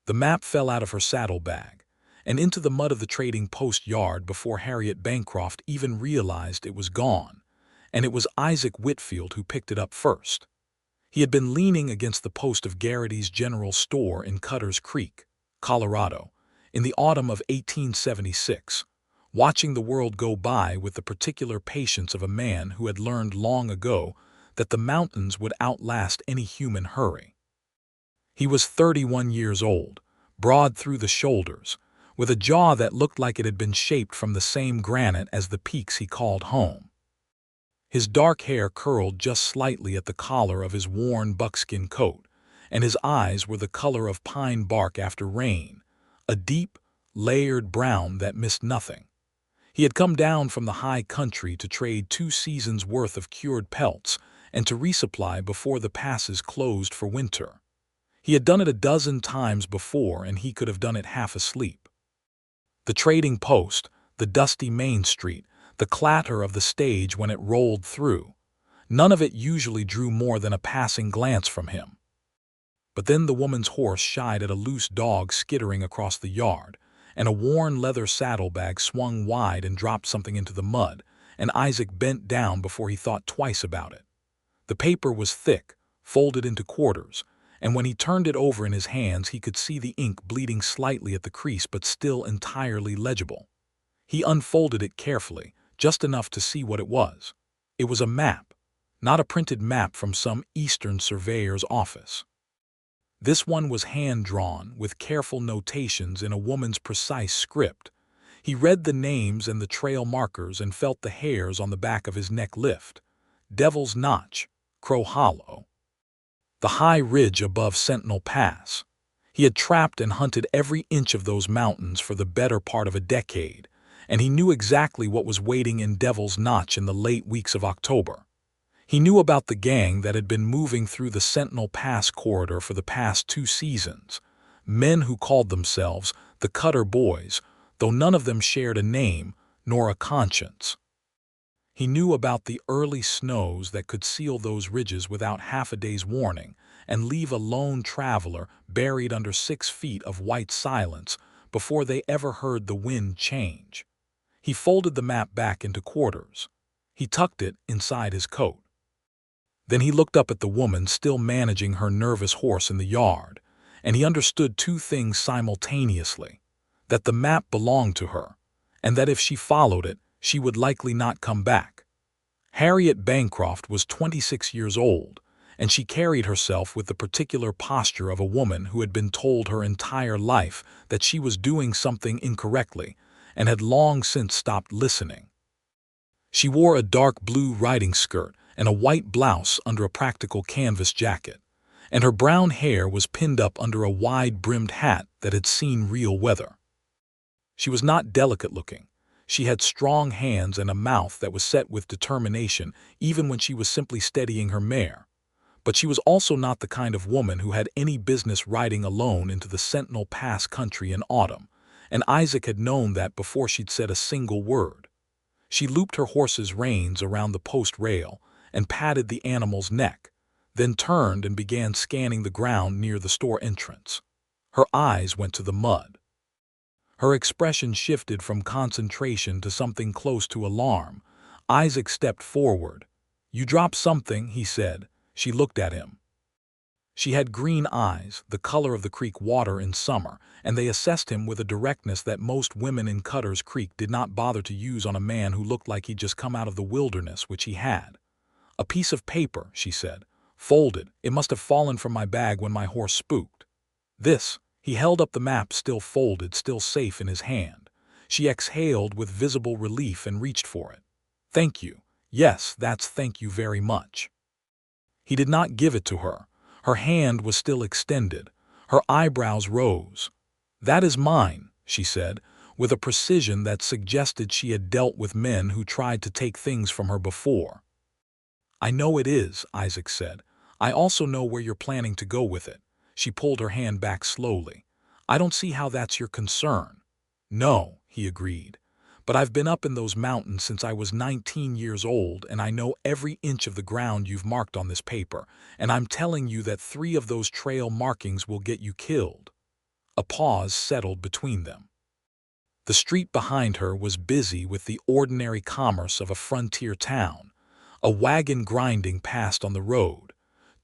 The map fell out of her saddlebag and into the mud of the trading post yard before Harriet Bancroft even realized it was gone, and it was Isaac Whitfield who picked it up first. He had been leaning against the post of Garrity's General Store in Cutter's Creek, Colorado, in the autumn of 1876, watching the world go by with the particular patience of a man who had learned long ago that the mountains would outlast any human hurry. He was 31 years old, broad through the shoulders, with a jaw that looked like it had been shaped from the same granite as the peaks he called home. His dark hair curled just slightly at the collar of his worn buckskin coat, and his eyes were the color of pine bark after rain, a deep, layered brown that missed nothing. He had come down from the high country to trade 2 seasons' worth of cured pelts and to resupply before the passes closed for winter. He had done it a dozen times before, and he could have done it half asleep. The trading post, the dusty Main Street, the clatter of the stage when it rolled through, none of it usually drew more than a passing glance from him. But then the woman's horse shied at a loose dog skittering across the yard, and a worn leather saddlebag swung wide and dropped something into the mud, and Isaac bent down before he thought twice about it. The paper was thick, folded into quarters, and when he turned it over in his hands he could see the ink bleeding slightly at the crease but still entirely legible. He unfolded it carefully, just enough to see what it was. It was a map, not a printed map from some Eastern surveyor's office. This one was hand-drawn, with careful notations in a woman's precise script. He read the names and the trail markers and felt the hairs on the back of his neck lift. Devil's Notch, Crow Hollow. The high ridge above Sentinel Pass. He had trapped and hunted every inch of those mountains for the better part of a decade, and he knew exactly what was waiting in Devil's Notch in the late weeks of October. He knew about the gang that had been moving through the Sentinel Pass corridor for the past 2 seasons, men who called themselves the Cutter Boys, though none of them shared a name nor a conscience. He knew about the early snows that could seal those ridges without half a day's warning and leave a lone traveler buried under 6 feet of white silence before they ever heard the wind change. He folded the map back into quarters. He tucked it inside his coat. Then he looked up at the woman still managing her nervous horse in the yard, and he understood 2 things simultaneously: that the map belonged to her, and that if she followed it, she would likely not come back. Harriet Bancroft was 26 years old, and she carried herself with the particular posture of a woman who had been told her entire life that she was doing something incorrectly and had long since stopped listening. She wore a dark blue riding skirt and a white blouse under a practical canvas jacket, and her brown hair was pinned up under a wide-brimmed hat that had seen real weather. She was not delicate-looking. She had strong hands and a mouth that was set with determination even when she was simply steadying her mare. But she was also not the kind of woman who had any business riding alone into the Sentinel Pass country in autumn, and Isaac had known that before she'd said a single word. She looped her horse's reins around the post rail and patted the animal's neck, then turned and began scanning the ground near the store entrance. Her eyes went to the mud. Her expression shifted from concentration to something close to alarm. Isaac stepped forward. "You dropped something," he said. She looked at him. She had green eyes, the color of the creek water in summer, and they assessed him with a directness that most women in Cutter's Creek did not bother to use on a man who looked like he'd just come out of the wilderness, which he had. "A piece of paper," she said. "Folded. It must have fallen from my bag when my horse spooked." "This." He held up the map, still folded, still safe in his hand. She exhaled with visible relief and reached for it. "Thank you. Yes, that's thank you very much." He did not give it to her. Her hand was still extended. Her eyebrows rose. "That is mine," she said, with a precision that suggested she had dealt with men who tried to take things from her before. "I know it is," Isaac said. "I also know where you're planning to go with it." She pulled her hand back slowly. "I don't see how that's your concern." "No," he agreed. "But I've been up in those mountains since I was 19 years old, and I know every inch of the ground you've marked on this paper, and I'm telling you that 3 of those trail markings will get you killed." A pause settled between them. The street behind her was busy with the ordinary commerce of a frontier town. A wagon grinding past on the road,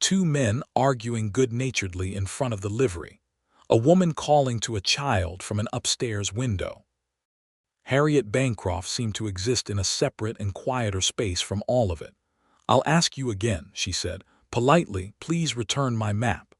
two men arguing good-naturedly in front of the livery, a woman calling to a child from an upstairs window. Harriet Bancroft seemed to exist in a separate and quieter space from all of it. "I'll ask you again," she said, politely, "please return my map."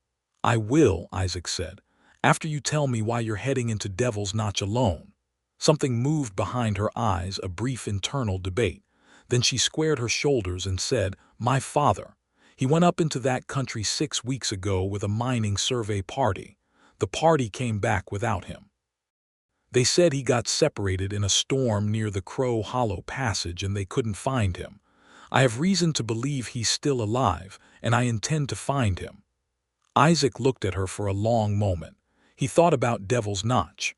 "I will," Isaac said, "after you tell me why you're heading into Devil's Notch alone." Something moved behind her eyes, a brief internal debate. Then she squared her shoulders and said, "My father. He went up into that country 6 weeks ago with a mining survey party. The party came back without him. They said he got separated in a storm near the Crow Hollow Passage and they couldn't find him. I have reason to believe he's still alive, and I intend to find him." Isaac looked at her for a long moment. He thought about Devil's Notch.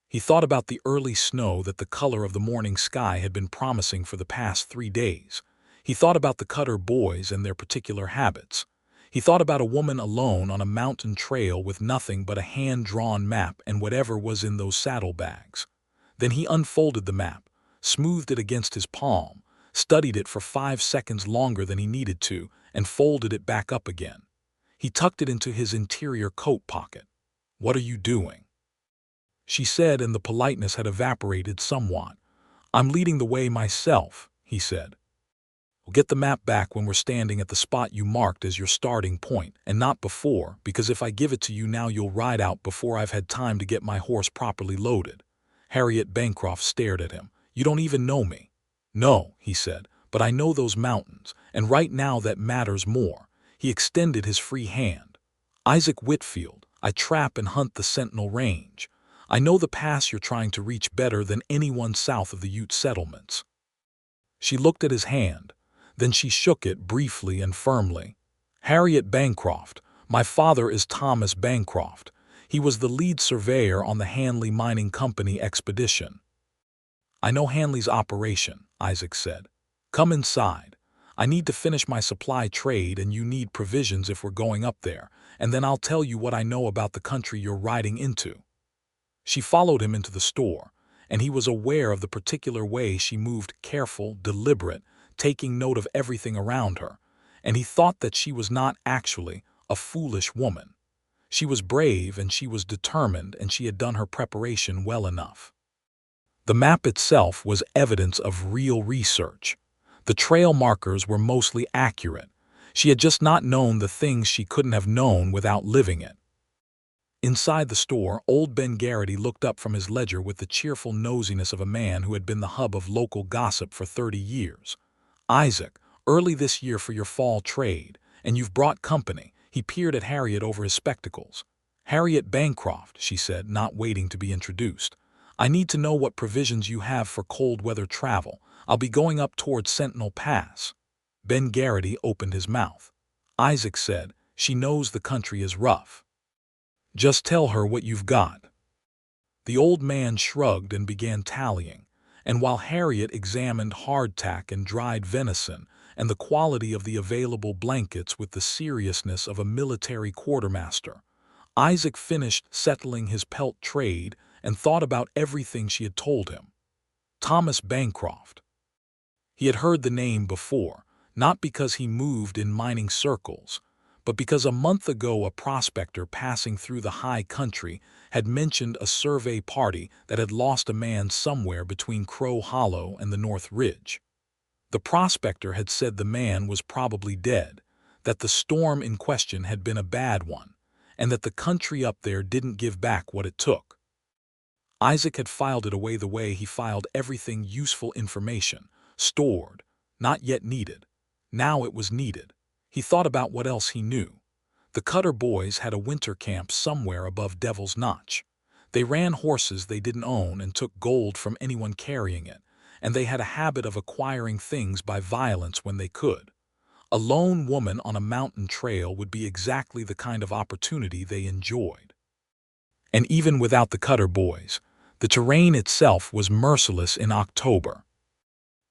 He thought about the early snow that the color of the morning sky had been promising for the past 3 days. He thought about the Cutter boys and their particular habits. He thought about a woman alone on a mountain trail with nothing but a hand-drawn map and whatever was in those saddlebags. Then he unfolded the map, smoothed it against his palm, studied it for 5 seconds longer than he needed to, and folded it back up again. He tucked it into his interior coat pocket. "What are you doing?" she said, and the politeness had evaporated somewhat. "I'm leading the way myself," he said. "We'll get the map back when we're standing at the spot you marked as your starting point, and not before, because if I give it to you now you'll ride out before I've had time to get my horse properly loaded." Harriet Bancroft stared at him. "You don't even know me." "No," he said, "but I know those mountains, and right now that matters more." He extended his free hand. "Isaac Whitfield, I trap and hunt the Sentinel Range. I know the pass you're trying to reach better than anyone south of the Ute settlements." She looked at his hand. Then she shook it briefly and firmly. "Harriet Bancroft, my father is Thomas Bancroft. He was the lead surveyor on the Hanley Mining Company expedition." "I know Hanley's operation," Isaac said. "Come inside. I need to finish my supply trade and you need provisions if we're going up there, and then I'll tell you what I know about the country you're riding into." She followed him into the store, and he was aware of the particular way she moved, careful, deliberate, taking note of everything around her, and he thought that she was not actually a foolish woman. She was brave and she was determined, and she had done her preparation well enough. The map itself was evidence of real research. The trail markers were mostly accurate. She had just not known the things she couldn't have known without living it. Inside the store, old Ben Garrity looked up from his ledger with the cheerful nosiness of a man who had been the hub of local gossip for 30 years. "Isaac, early this year for your fall trade, and you've brought company." He peered at Harriet over his spectacles. "Harriet Bancroft," she said, not waiting to be introduced. "I need to know what provisions you have for cold weather travel. I'll be going up towards Sentinel Pass." Ben Garrity opened his mouth. Isaac said, "She knows the country is rough. Just tell her what you've got." The old man shrugged and began tallying, and while Harriet examined hardtack and dried venison and the quality of the available blankets with the seriousness of a military quartermaster, Isaac finished settling his pelt trade and thought about everything she had told him. Thomas Bancroft. He had heard the name before, not because he moved in mining circles, but because a month ago a prospector passing through the high country had mentioned a survey party that had lost a man somewhere between Crow Hollow and the North Ridge. The prospector had said the man was probably dead, that the storm in question had been a bad one, and that the country up there didn't give back what it took. Isaac had filed it away the way he filed everything useful information, stored, not yet needed. Now it was needed. He thought about what else he knew. The Cutter boys had a winter camp somewhere above Devil's Notch. They ran horses they didn't own and took gold from anyone carrying it, and they had a habit of acquiring things by violence when they could. A lone woman on a mountain trail would be exactly the kind of opportunity they enjoyed. And even without the Cutter boys, the terrain itself was merciless in October.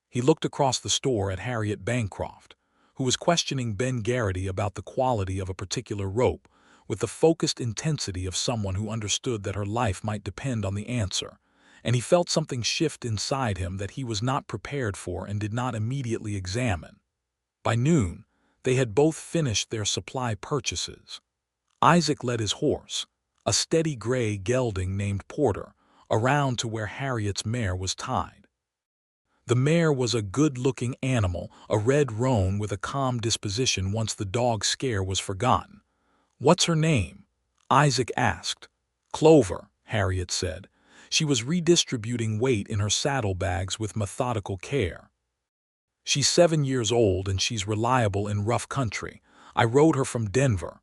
He looked across the store at Harriet Bancroft, who was questioning Ben Garrity about the quality of a particular rope, with the focused intensity of someone who understood that her life might depend on the answer, and he felt something shift inside him that he was not prepared for and did not immediately examine. By noon, they had both finished their supply purchases. Isaac led his horse, a steady gray gelding named Porter, around to where Harriet's mare was tied. The mare was a good-looking animal, a red roan with a calm disposition once the dog scare was forgotten. "What's her name?" Isaac asked. "Clover," Harriet said. She was redistributing weight in her saddlebags with methodical care. "She's 7 years old and she's reliable in rough country. I rode her from Denver."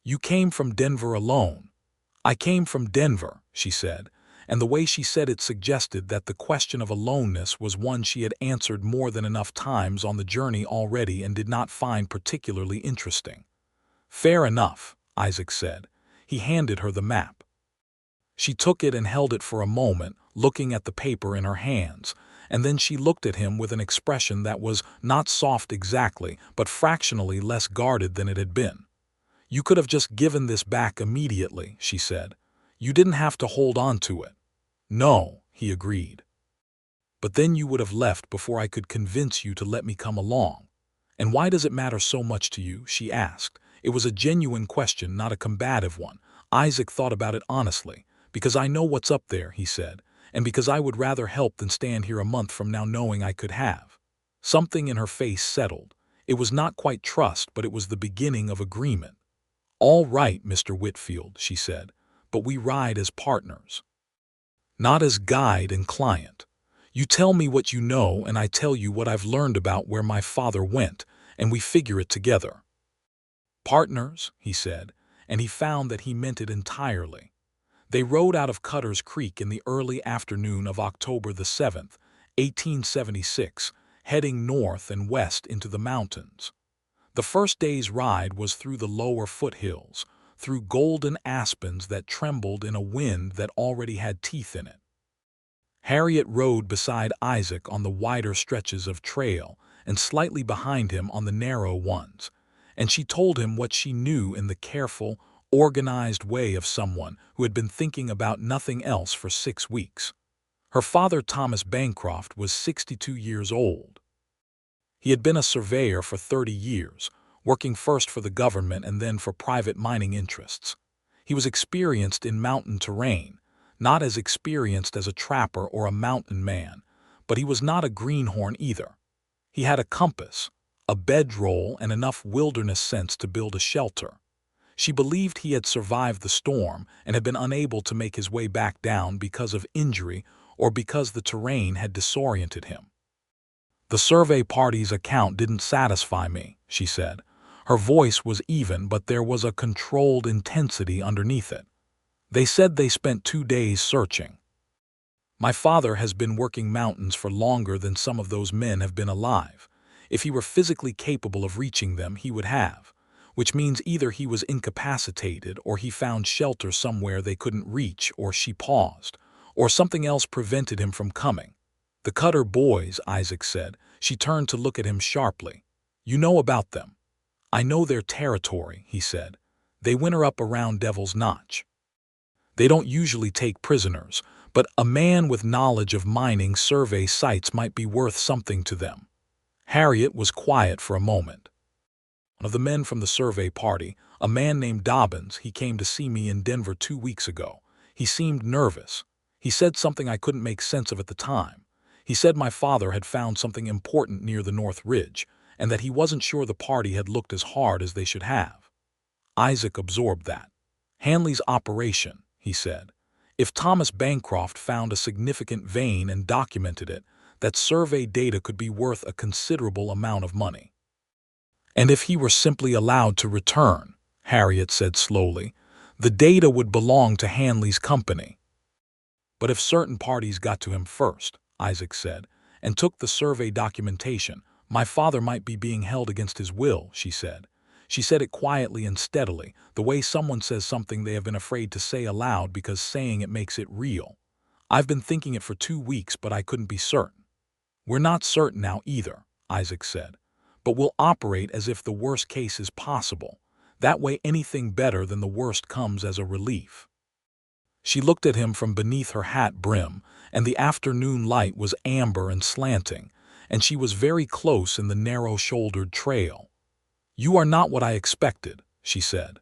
"You came from Denver alone?" "I came from Denver," she said, and the way she said it suggested that the question of aloneness was one she had answered more than enough times on the journey already and did not find particularly interesting. "Fair enough," Isaac said. He handed her the map. She took it and held it for a moment, looking at the paper in her hands, and then she looked at him with an expression that was not soft exactly, but fractionally less guarded than it had been. "You could have just given this back immediately," she said. "You didn't have to hold on to it." "No," he agreed. "But then you would have left before I could convince you to let me come along." "And why does it matter so much to you?" she asked. It was a genuine question, not a combative one. Isaac thought about it honestly. "Because I know what's up there," he said, "and because I would rather help than stand here a month from now knowing I could have." Something in her face settled. It was not quite trust, but it was the beginning of agreement. "All right, Mr. Whitfield," she said, "but we ride as partners, not as guide and client. You tell me what you know and I tell you what I've learned about where my father went, and we figure it together." "Partners," he said, and he found that he meant it entirely. They rode out of Cutter's Creek in the early afternoon of October the 7th, 1876, heading north and west into the mountains. The first day's ride was through the lower foothills, through golden aspens that trembled in a wind that already had teeth in it. Harriet rode beside Isaac on the wider stretches of trail and slightly behind him on the narrow ones, and she told him what she knew in the careful, organized way of someone who had been thinking about nothing else for 6 weeks. Her father, Thomas Bancroft, was 62 years old. He had been a surveyor for 30 years, working first for the government and then for private mining interests. He was experienced in mountain terrain, not as experienced as a trapper or a mountain man, but he was not a greenhorn either. He had a compass, a bedroll, and enough wilderness sense to build a shelter. She believed he had survived the storm and had been unable to make his way back down because of injury or because the terrain had disoriented him. "The survey party's account didn't satisfy me," she said. Her voice was even, but there was a controlled intensity underneath it. "They said they spent 2 days searching. My father has been working mountains for longer than some of those men have been alive. If he were physically capable of reaching them, he would have. Which means either he was incapacitated or he found shelter somewhere they couldn't reach, or she paused, or something else prevented him from coming. The Cutter boys," Isaac said. She turned to look at him sharply. "You know about them?" "I know their territory," he said. "They winter up around Devil's Notch. They don't usually take prisoners, but a man with knowledge of mining survey sites might be worth something to them." Harriet was quiet for a moment. "One of the men from the survey party, a man named Dobbins, he came to see me in Denver 2 weeks ago. He seemed nervous. He said something I couldn't make sense of at the time. He said my father had found something important near the North Ridge, and that he wasn't sure the party had looked as hard as they should have." Isaac absorbed that. "Hanley's operation," he said. "If Thomas Bancroft found a significant vein and documented it, that survey data could be worth a considerable amount of money. And if he were simply allowed to return," Harriet said slowly, "the data would belong to Hanley's company." "But if certain parties got to him first," Isaac said, "and took the survey documentation, my father might be being held against his will," she said. She said it quietly and steadily, the way someone says something they have been afraid to say aloud because saying it makes it real. "I've been thinking it for 2 weeks, but I couldn't be certain." "We're not certain now either," Isaac said. "But we'll operate as if the worst case is possible. That way anything better than the worst comes as a relief. She looked at him from beneath her hat brim, and the afternoon light was amber and slanting, and she was very close in the narrow-shouldered trail. "You are not what I expected," she said.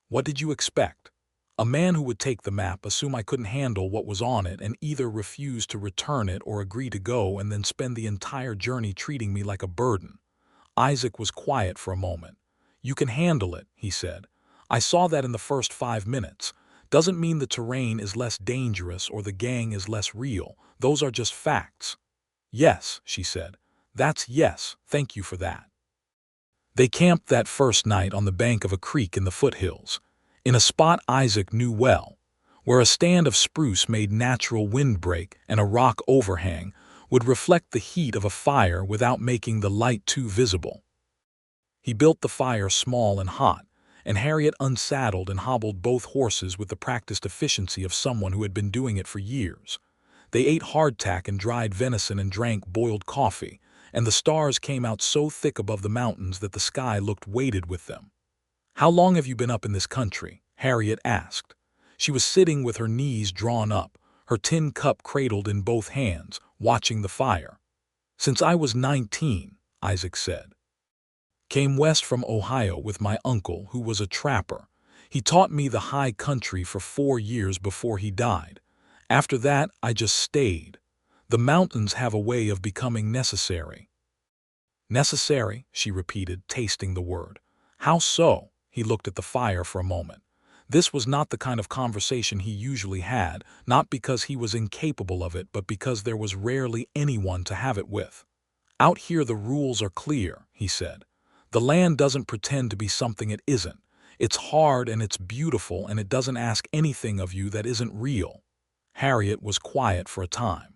"What did you expect?" "A man who would take the map, assume I couldn't handle what was on it, and either refuse to return it or agree to go and then spend the entire journey treating me like a burden." Isaac was quiet for a moment. "You can handle it," he said. "I saw that in the first 5 minutes. Doesn't mean the terrain is less dangerous or the gang is less real. Those are just facts." "Yes," she said. "That's yes, thank you for that." They camped that first night on the bank of a creek in the foothills, in a spot Isaac knew well, where a stand of spruce made natural windbreak and a rock overhang would reflect the heat of a fire without making the light too visible. He built the fire small and hot, and Harriet unsaddled and hobbled both horses with the practiced efficiency of someone who had been doing it for years. They ate hardtack and dried venison and drank boiled coffee, and the stars came out so thick above the mountains that the sky looked weighted with them. "How long have you been up in this country?" Harriet asked. She was sitting with her knees drawn up, her tin cup cradled in both hands, watching the fire. "Since I was 19, Isaac said. "Came west from Ohio with my uncle, who was a trapper. He taught me the high country for 4 years before he died. After that, I just stayed. The mountains have a way of becoming necessary." "Necessary," she repeated, tasting the word. "How so?" He looked at the fire for a moment. This was not the kind of conversation he usually had, not because he was incapable of it, but because there was rarely anyone to have it with. "Out here the rules are clear," he said. "The land doesn't pretend to be something it isn't. It's hard and it's beautiful, and it doesn't ask anything of you that isn't real." Harriet was quiet for a time.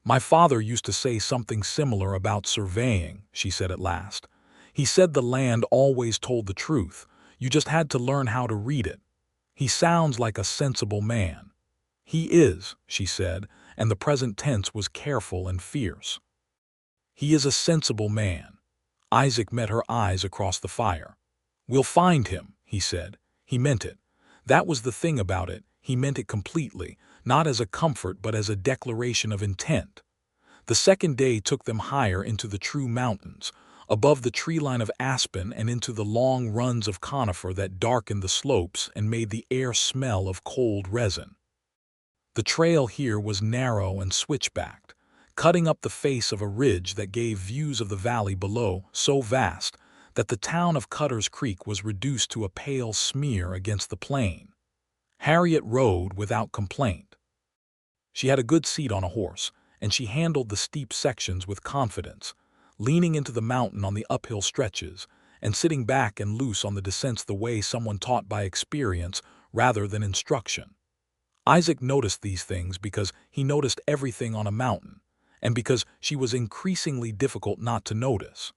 "My father used to say something similar about surveying," she said at last. "He said the land always told the truth. You just had to learn how to read it. He sounds like a sensible man." "He is," she said, and the present tense was careful and fierce. "He is a sensible man." Isaac met her eyes across the fire. "We'll find him," he said. He meant it. That was the thing about it. He meant it completely, not as a comfort but as a declaration of intent. The second day took them higher into the true mountains, above the tree line of aspen and into the long runs of conifer that darkened the slopes and made the air smell of cold resin. The trail here was narrow and switchbacked, cutting up the face of a ridge that gave views of the valley below so vast that the town of Cutter's Creek was reduced to a pale smear against the plain. Harriet rode without complaint. She had a good seat on a horse, and she handled the steep sections with confidence, leaning into the mountain on the uphill stretches and sitting back and loose on the descents the way someone taught by experience rather than instruction. Isaac noticed these things because he noticed everything on a mountain, and because she was increasingly difficult not to notice.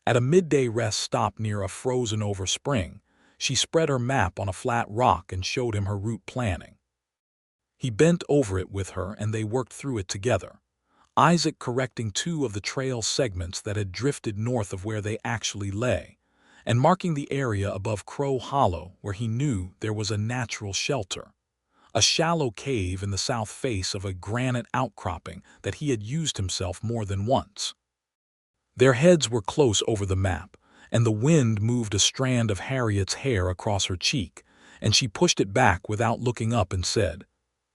At a midday rest stop near a frozen-over spring, she spread her map on a flat rock and showed him her route planning. He bent over it with her and they worked through it together, Isaac correcting 2 of the trail segments that had drifted north of where they actually lay, and marking the area above Crow Hollow where he knew there was a natural shelter, a shallow cave in the south face of a granite outcropping that he had used himself more than once. Their heads were close over the map, and the wind moved a strand of Harriet's hair across her cheek, and she pushed it back without looking up and said,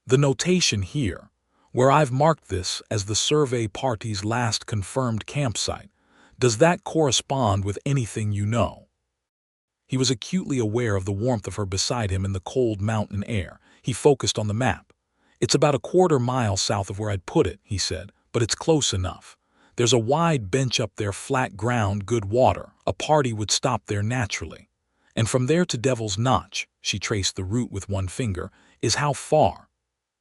"The notation here, where I've marked this as the survey party's last confirmed campsite, does that correspond with anything you know?" He was acutely aware of the warmth of her beside him in the cold mountain air. He focused on the map. "It's about a 1/4 mile south of where I'd put it," he said, "but it's close enough. There's a wide bench up there, flat ground, good water. A party would stop there naturally. And from there to Devil's Notch," she traced the route with one finger, "is how far?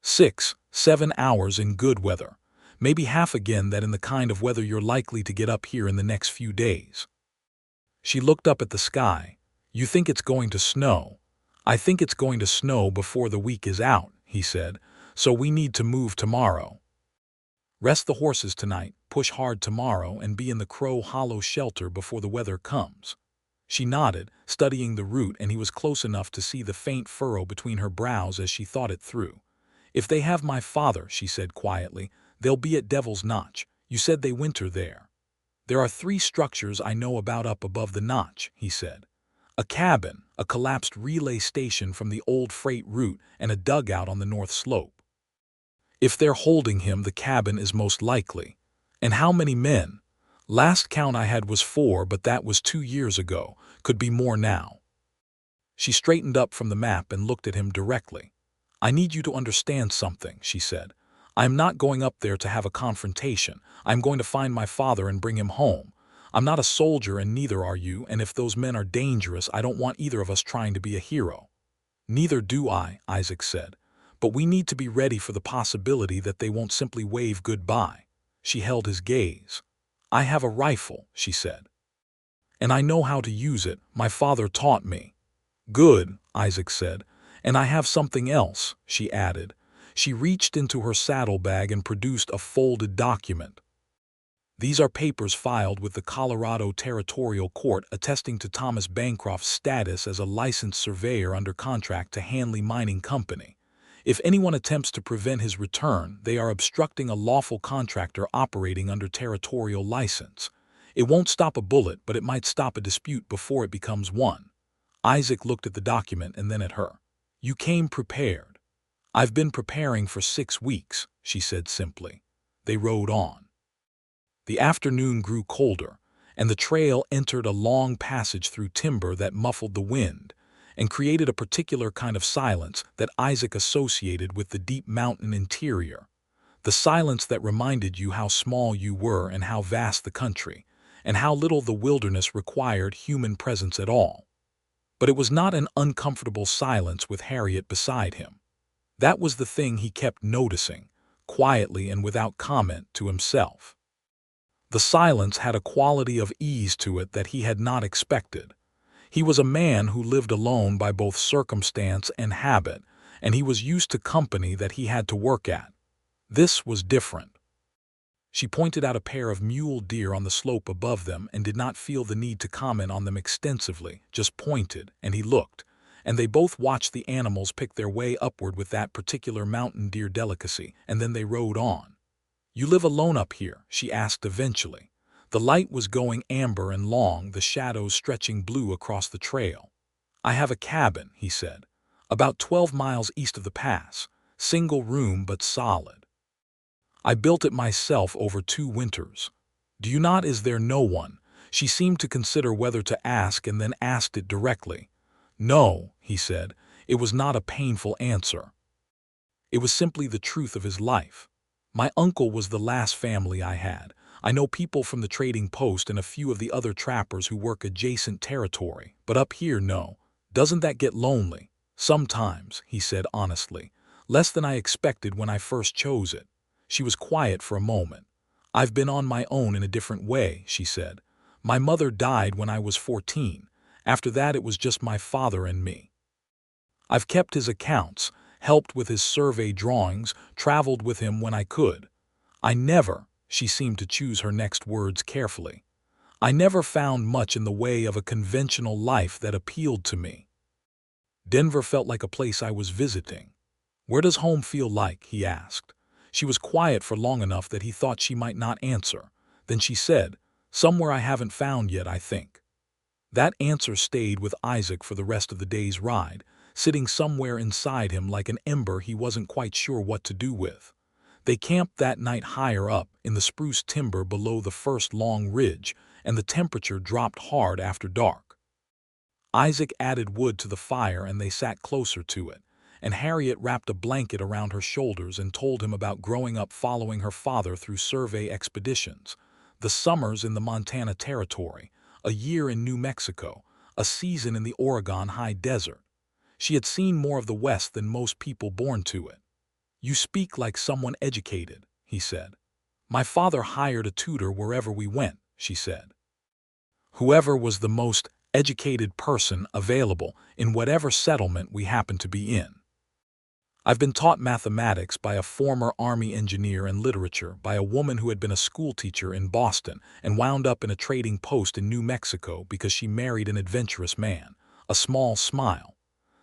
6, 7 hours in good weather. Maybe half again that in the kind of weather you're likely to get up here in the next few days." She looked up at the sky. "You think it's going to snow?" "I think it's going to snow before the week is out," he said, "so we need to move tomorrow. Rest the horses tonight, push hard tomorrow, and be in the Crow Hollow shelter before the weather comes." She nodded, studying the route, and he was close enough to see the faint furrow between her brows as she thought it through. "If they have my father," she said quietly, "they'll be at Devil's Notch. You said they winter there." "There are 3 structures I know about up above the notch," he said. "A cabin, a collapsed relay station from the old freight route, and a dugout on the north slope. If they're holding him, the cabin is most likely. And how many men? Last count I had was 4, but that was 2 years ago. Could be more now." She straightened up from the map and looked at him directly. "I need you to understand something," she said. "I am not going up there to have a confrontation. I am going to find my father and bring him home. I'm not a soldier and neither are you, and if those men are dangerous, I don't want either of us trying to be a hero." "Neither do I," Isaac said. "But we need to be ready for the possibility that they won't simply wave goodbye." She held his gaze. "I have a rifle," she said. "And I know how to use it. My father taught me." "Good," Isaac said. "And I have something else," she added. She reached into her saddlebag and produced a folded document. "These are papers filed with the Colorado Territorial Court attesting to Thomas Bancroft's status as a licensed surveyor under contract to Hanley Mining Company. If anyone attempts to prevent his return, they are obstructing a lawful contractor operating under territorial license. It won't stop a bullet, but it might stop a dispute before it becomes one." Isaac looked at the document and then at her. "You came prepared." "I've been preparing for 6 weeks," she said simply. They rode on. The afternoon grew colder, and the trail entered a long passage through timber that muffled the wind and created a particular kind of silence that Isaac associated with the deep mountain interior. The silence that reminded you how small you were and how vast the country, and how little the wilderness required human presence at all. But it was not an uncomfortable silence with Harriet beside him. That was the thing he kept noticing, quietly and without comment to himself. The silence had a quality of ease to it that he had not expected. He was a man who lived alone by both circumstance and habit, and he was used to company that he had to work at. This was different. She pointed out a pair of mule deer on the slope above them and did not feel the need to comment on them extensively, just pointed, and he looked, and they both watched the animals pick their way upward with that particular mountain deer delicacy, and then they rode on. "You live alone up here?" she asked eventually. The light was going amber and long, the shadows stretching blue across the trail. "I have a cabin," he said, "about 12 miles east of the pass, single room but solid. I built it myself over 2 winters. Do you not? Is there no one?" She seemed to consider whether to ask and then asked it directly. "No," he said. It was not a painful answer. It was simply the truth of his life. "My uncle was the last family I had. I know people from the trading post and a few of the other trappers who work adjacent territory, but up here, no. Doesn't that get lonely?" "Sometimes," he said honestly. "Less than I expected when I first chose it." She was quiet for a moment. "I've been on my own in a different way," she said. "My mother died when I was 14. After that it was just my father and me. I've kept his accounts, helped with his survey drawings, traveled with him when I could. I never," she seemed to choose her next words carefully, "I never found much in the way of a conventional life that appealed to me. Denver felt like a place I was visiting." "Where does home feel like?" he asked. She was quiet for long enough that he thought she might not answer. Then she said, "Somewhere I haven't found yet, I think." That answer stayed with Isaac for the rest of the day's ride, sitting somewhere inside him like an ember he wasn't quite sure what to do with. They camped that night higher up, in the spruce timber below the first long ridge, and the temperature dropped hard after dark. Isaac added wood to the fire and they sat closer to it, and Harriet wrapped a blanket around her shoulders and told him about growing up following her father through survey expeditions, the summers in the Montana Territory, a year in New Mexico, a season in the Oregon high desert. She had seen more of the West than most people born to it. "You speak like someone educated," he said. "My father hired a tutor wherever we went," she said. "Whoever was the most educated person available in whatever settlement we happened to be in." I've been taught mathematics by a former Army engineer and literature by a woman who had been a schoolteacher in Boston and wound up in a trading post in New Mexico because she married an adventurous man. A small smile.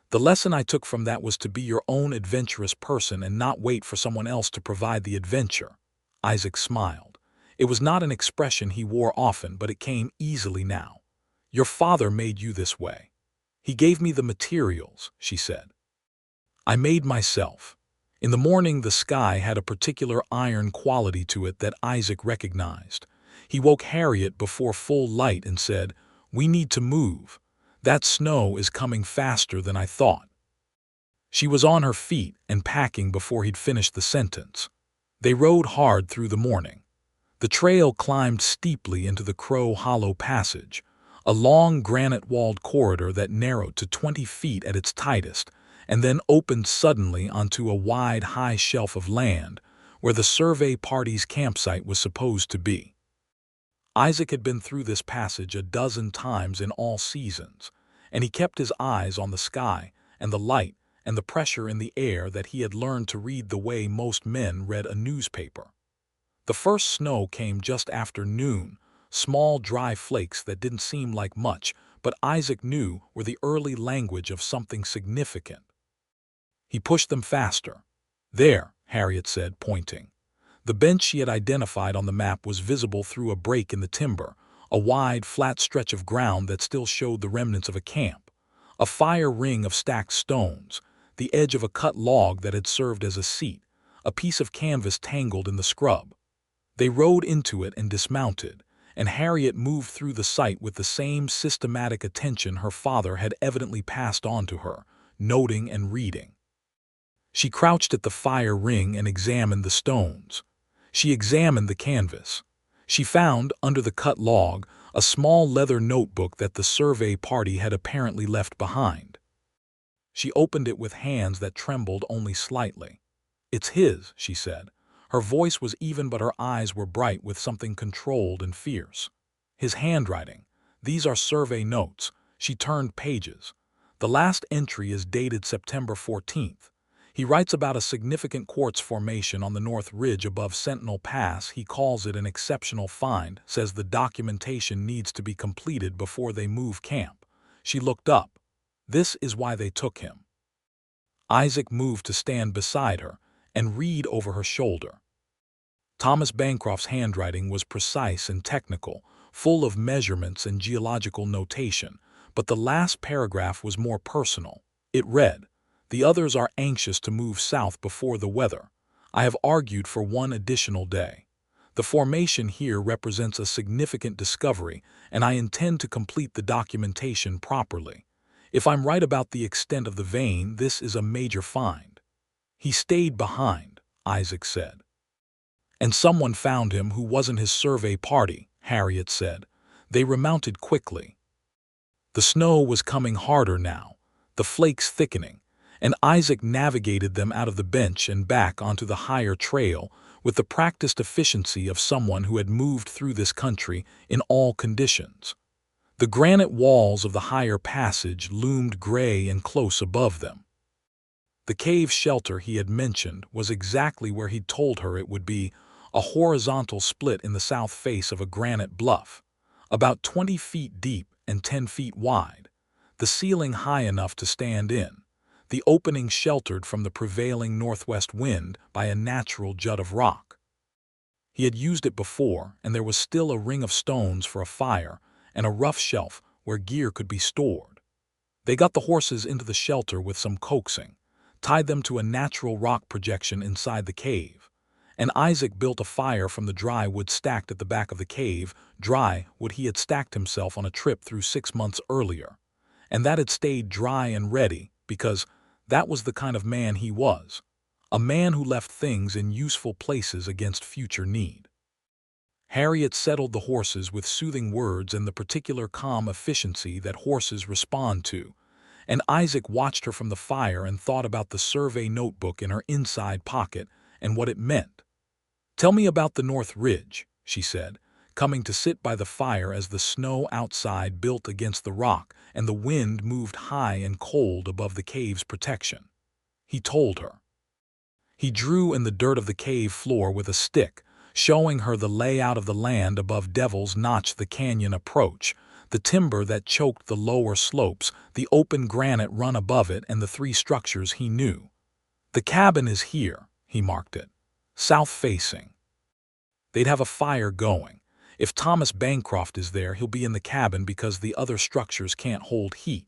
The lesson I took from that was to be your own adventurous person and not wait for someone else to provide the adventure. Isaac smiled. It was not an expression he wore often, but it came easily now. Your father made you this way. He gave me the materials, she said. I made myself. In the morning, the sky had a particular iron quality to it that Isaac recognized. He woke Harriet before full light and said, "We need to move. That snow is coming faster than I thought." She was on her feet and packing before he'd finished the sentence. They rode hard through the morning. The trail climbed steeply into the Crow Hollow Passage, a long granite-walled corridor that narrowed to 20 feet at its tightest, and then opened suddenly onto a wide, high shelf of land where the survey party's campsite was supposed to be. Isaac had been through this passage a dozen times in all seasons, and he kept his eyes on the sky and the light and the pressure in the air that he had learned to read the way most men read a newspaper. The first snow came just after noon, small dry flakes that didn't seem like much, but Isaac knew were the early language of something significant. He pushed them faster. "There," Harriet said, pointing. The bench she had identified on the map was visible through a break in the timber, a wide, flat stretch of ground that still showed the remnants of a camp. A fire ring of stacked stones, the edge of a cut log that had served as a seat, a piece of canvas tangled in the scrub. They rode into it and dismounted, and Harriet moved through the site with the same systematic attention her father had evidently passed on to her, noting and reading. She crouched at the fire ring and examined the stones. She examined the canvas. She found, under the cut log, a small leather notebook that the survey party had apparently left behind. She opened it with hands that trembled only slightly. "It's his," she said. Her voice was even, but her eyes were bright with something controlled and fierce. "His handwriting. These are survey notes." She turned pages. "The last entry is dated September 14th. He writes about a significant quartz formation on the north ridge above Sentinel Pass. He calls it an exceptional find, says the documentation needs to be completed before they move camp." She looked up. "This is why they took him." Isaac moved to stand beside her and read over her shoulder. Thomas Bancroft's handwriting was precise and technical, full of measurements and geological notation, but the last paragraph was more personal. It read, "The others are anxious to move south before the weather. I have argued for one additional day. The formation here represents a significant discovery, and I intend to complete the documentation properly. If I'm right about the extent of the vein, this is a major find." "He stayed behind," Isaac said. "And someone found him who wasn't his survey party," Harriet said. They remounted quickly. The snow was coming harder now, the flakes thickening, and Isaac navigated them out of the bench and back onto the higher trail with the practiced efficiency of someone who had moved through this country in all conditions. The granite walls of the higher passage loomed gray and close above them. The cave shelter he had mentioned was exactly where he'd told her it would be, a horizontal split in the south face of a granite bluff, about 20 feet deep and 10 feet wide, the ceiling high enough to stand in, the opening sheltered from the prevailing northwest wind by a natural jut of rock. He had used it before, and there was still a ring of stones for a fire and a rough shelf where gear could be stored. They got the horses into the shelter with some coaxing, tied them to a natural rock projection inside the cave, and Isaac built a fire from the dry wood stacked at the back of the cave, dry wood he had stacked himself on a trip through 6 months earlier, and that had stayed dry and ready because that was the kind of man he was, a man who left things in useful places against future need. Harriet settled the horses with soothing words and the particular calm efficiency that horses respond to, and Isaac watched her from the fire and thought about the survey notebook in her inside pocket and what it meant. "Tell me about the North Ridge," she said, coming to sit by the fire as the snow outside built against the rock and the wind moved high and cold above the cave's protection. He told her. He drew in the dirt of the cave floor with a stick, showing her the layout of the land above Devil's Notch, the canyon approach, the timber that choked the lower slopes, the open granite run above it, and the three structures he knew. The cabin is here, he marked it. South-facing. They'd have a fire going. If Thomas Bancroft is there, he'll be in the cabin because the other structures can't hold heat.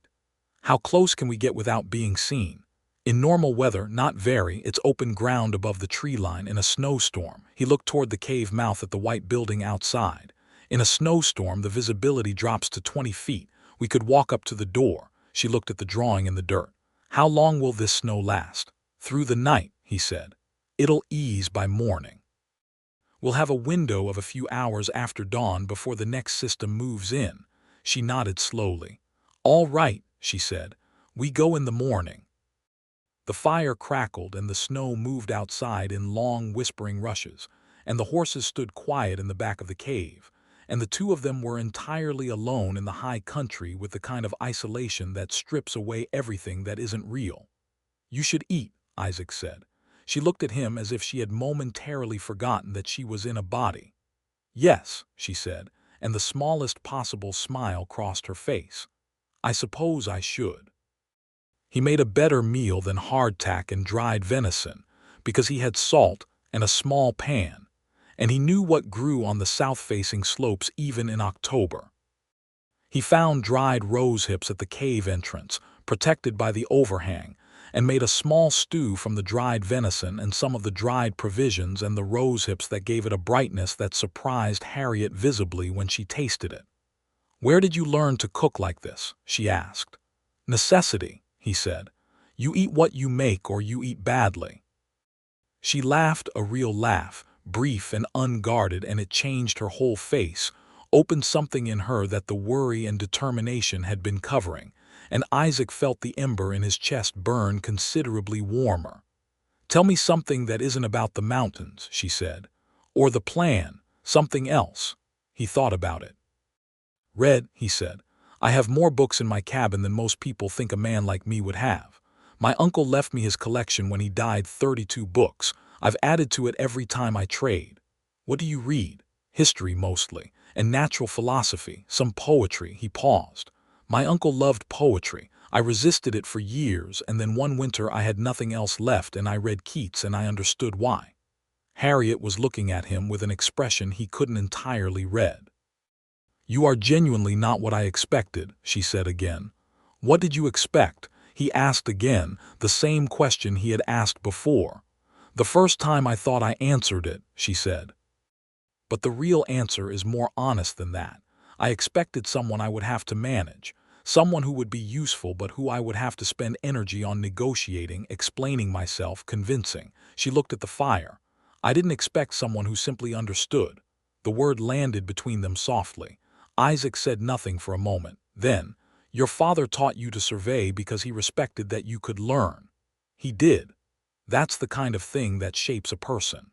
How close can we get without being seen? In normal weather, not very, it's open ground above the tree line. In a snowstorm, he looked toward the cave mouth at the white building outside. In a snowstorm, the visibility drops to 20 feet. We could walk up to the door. She looked at the drawing in the dirt. How long will this snow last? Through the night, he said. It'll ease by morning. We'll have a window of a few hours after dawn before the next system moves in. She nodded slowly. All right, she said. We go in the morning. The fire crackled and the snow moved outside in long, whispering rushes, and the horses stood quiet in the back of the cave, and the two of them were entirely alone in the high country with the kind of isolation that strips away everything that isn't real. You should eat, Isaac said. She looked at him as if she had momentarily forgotten that she was in a body. Yes, she said, and the smallest possible smile crossed her face. I suppose I should. He made a better meal than hardtack and dried venison, because he had salt and a small pan, and he knew what grew on the south-facing slopes even in October. He found dried rose hips at the cave entrance, protected by the overhang, and made a small stew from the dried venison and some of the dried provisions and the rose hips that gave it a brightness that surprised Harriet visibly when she tasted it. Where did you learn to cook like this? She asked. Necessity, he said. You eat what you make or you eat badly. She laughed a real laugh, brief and unguarded, and it changed her whole face, opened something in her that the worry and determination had been covering, and Isaac felt the ember in his chest burn considerably warmer. Tell me something that isn't about the mountains, she said. Or the plan, something else. He thought about it. Read, he said. I have more books in my cabin than most people think a man like me would have. My uncle left me his collection when he died, 32 books. I've added to it every time I trade. What do you read? History mostly, and natural philosophy, some poetry. He paused. My uncle loved poetry. I resisted it for years, and then one winter I had nothing else left and I read Keats and I understood why. Harriet was looking at him with an expression he couldn't entirely read. You are genuinely not what I expected, she said again. What did you expect? He asked again, the same question he had asked before. The first time I thought I answered it, she said. But the real answer is more honest than that. I expected someone I would have to manage. Someone who would be useful but who I would have to spend energy on negotiating, explaining myself, convincing. She looked at the fire. I didn't expect someone who simply understood. The word landed between them softly. Isaac said nothing for a moment. Then, your father taught you to survey because he respected that you could learn. He did. That's the kind of thing that shapes a person.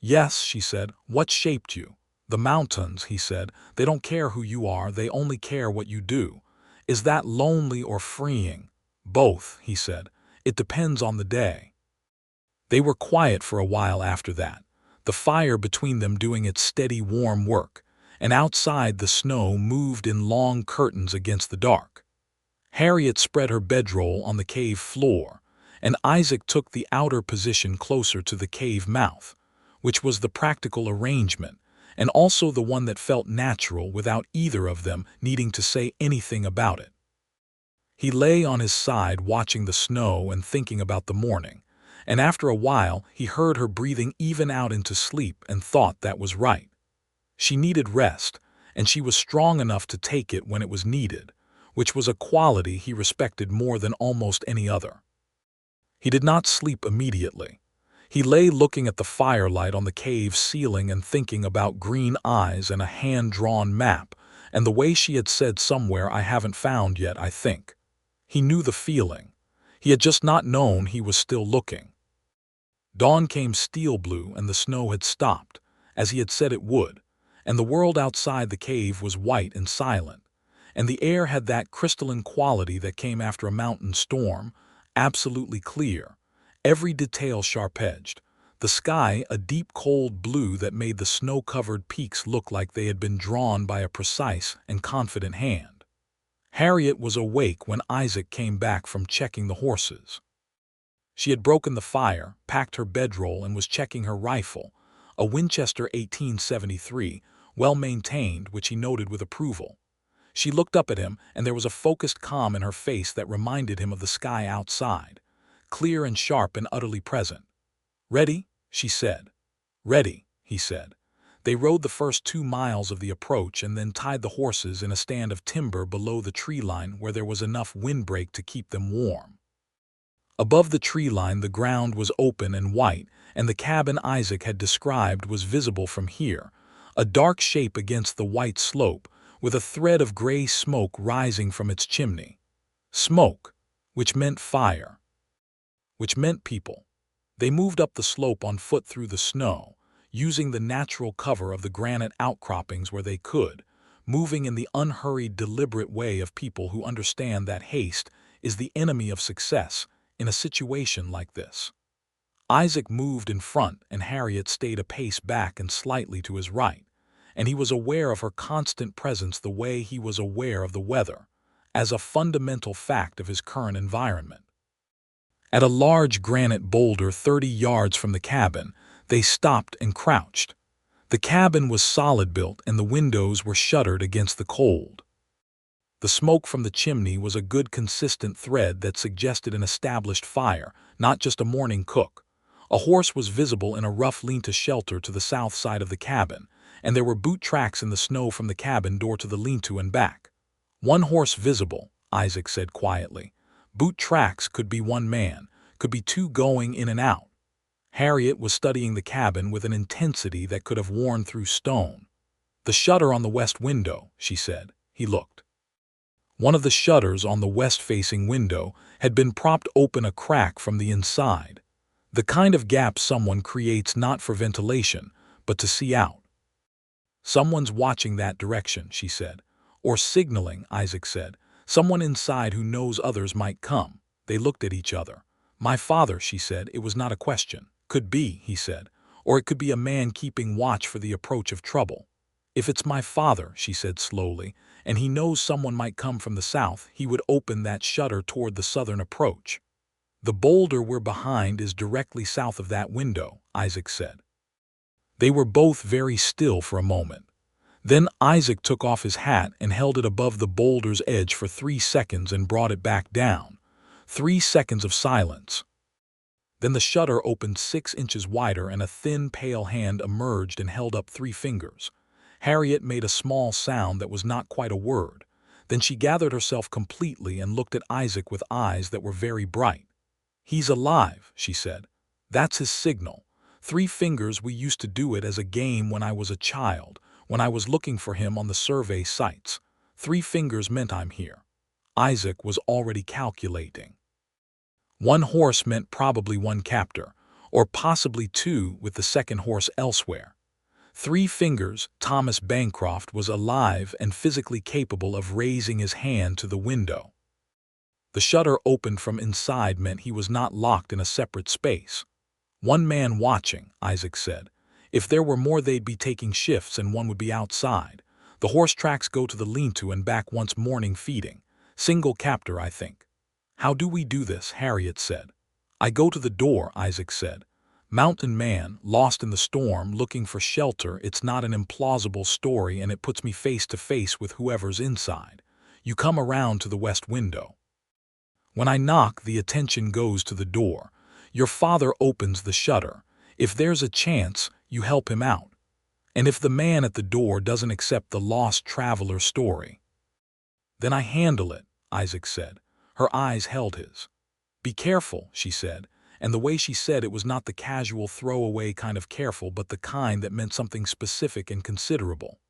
Yes, she said. What shaped you? The mountains, he said. They don't care who you are, they only care what you do. Is that lonely or freeing? Both, he said. It depends on the day. They were quiet for a while after that, the fire between them doing its steady warm work, and outside the snow moved in long curtains against the dark. Harriet spread her bedroll on the cave floor, and Isaac took the outer position closer to the cave mouth, which was the practical arrangement, and also the one that felt natural without either of them needing to say anything about it. He lay on his side watching the snow and thinking about the morning, and after a while he heard her breathing even out into sleep and thought that was right. She needed rest, and she was strong enough to take it when it was needed, which was a quality he respected more than almost any other. He did not sleep immediately. He lay looking at the firelight on the cave ceiling and thinking about green eyes and a hand-drawn map, and the way she had said somewhere I haven't found yet, I think. He knew the feeling. He had just not known he was still looking. Dawn came steel blue and the snow had stopped, as he had said it would, and the world outside the cave was white and silent, and the air had that crystalline quality that came after a mountain storm, absolutely clear, every detail sharp-edged. The sky a deep cold blue that made the snow-covered peaks look like they had been drawn by a precise and confident hand. Harriet was awake when Isaac came back from checking the horses. She had broken the fire, packed her bedroll, and was checking her rifle, a Winchester 1873, well-maintained, which he noted with approval. She looked up at him, and there was a focused calm in her face that reminded him of the sky outside, clear and sharp and utterly present. "Ready?" she said. "Ready," he said. They rode the first 2 miles of the approach and then tied the horses in a stand of timber below the tree line where there was enough windbreak to keep them warm. Above the tree line the ground was open and white, and the cabin Isaac had described was visible from here, a dark shape against the white slope, with a thread of gray smoke rising from its chimney. Smoke, which meant fire, which meant people. They moved up the slope on foot through the snow, using the natural cover of the granite outcroppings where they could, moving in the unhurried, deliberate way of people who understand that haste is the enemy of success in a situation like this. Isaac moved in front and Harriet stayed a pace back and slightly to his right, and he was aware of her constant presence the way he was aware of the weather, as a fundamental fact of his current environment. At a large granite boulder 30 yards from the cabin, they stopped and crouched. The cabin was solid-built and the windows were shuttered against the cold. The smoke from the chimney was a good consistent thread that suggested an established fire, not just a morning cook. A horse was visible in a rough lean-to shelter to the south side of the cabin, and there were boot tracks in the snow from the cabin door to the lean-to and back. "One horse visible," Isaac said quietly. "Boot tracks could be one man, could be two going in and out." Harriet was studying the cabin with an intensity that could have worn through stone. "The shutter on the west window," she said. He looked. One of the shutters on the west-facing window had been propped open a crack from the inside, the kind of gap someone creates not for ventilation, but to see out. "Someone's watching that direction," she said. "Or signaling," Isaac said. "Someone inside who knows others might come." They looked at each other. "My father," she said. It was not a question. "Could be," he said. "Or it could be a man keeping watch for the approach of trouble." "If it's my father," she said slowly, "and he knows someone might come from the south, he would open that shutter toward the southern approach." "The boulder we're behind is directly south of that window," Isaac said. They were both very still for a moment. Then Isaac took off his hat and held it above the boulder's edge for 3 seconds and brought it back down. 3 seconds of silence. Then the shutter opened 6 inches wider and a thin, pale hand emerged and held up 3 fingers. Harriet made a small sound that was not quite a word. Then she gathered herself completely and looked at Isaac with eyes that were very bright. "He's alive," she said. "That's his signal. 3 fingers. We used to do it as a game when I was a child, when I was looking for him on the survey sites. 3 fingers meant I'm here." Isaac was already calculating. 1 horse meant probably 1 captor, or possibly 2 with the second horse elsewhere. 3 fingers. Thomas Bancroft was alive and physically capable of raising his hand to the window. The shutter opened from inside meant he was not locked in a separate space. 1 man watching, Isaac said. If there were more they'd be taking shifts and one would be outside. The horse tracks go to the lean-to and back once morning feeding. Single captor, I think. "How do we do this?" Harriet said. "I go to the door," Isaac said. "Mountain man, lost in the storm, looking for shelter. It's not an implausible story and it puts me face to face with whoever's inside. You come around to the west window. When I knock, the attention goes to the door. Your father opens the shutter. If there's a chance, you help him out. And if the man at the door doesn't accept the lost traveler story, then I handle it," Isaac said. Her eyes held his. "Be careful," she said, and the way she said it was not the casual throwaway kind of careful but the kind that meant something specific and considerable.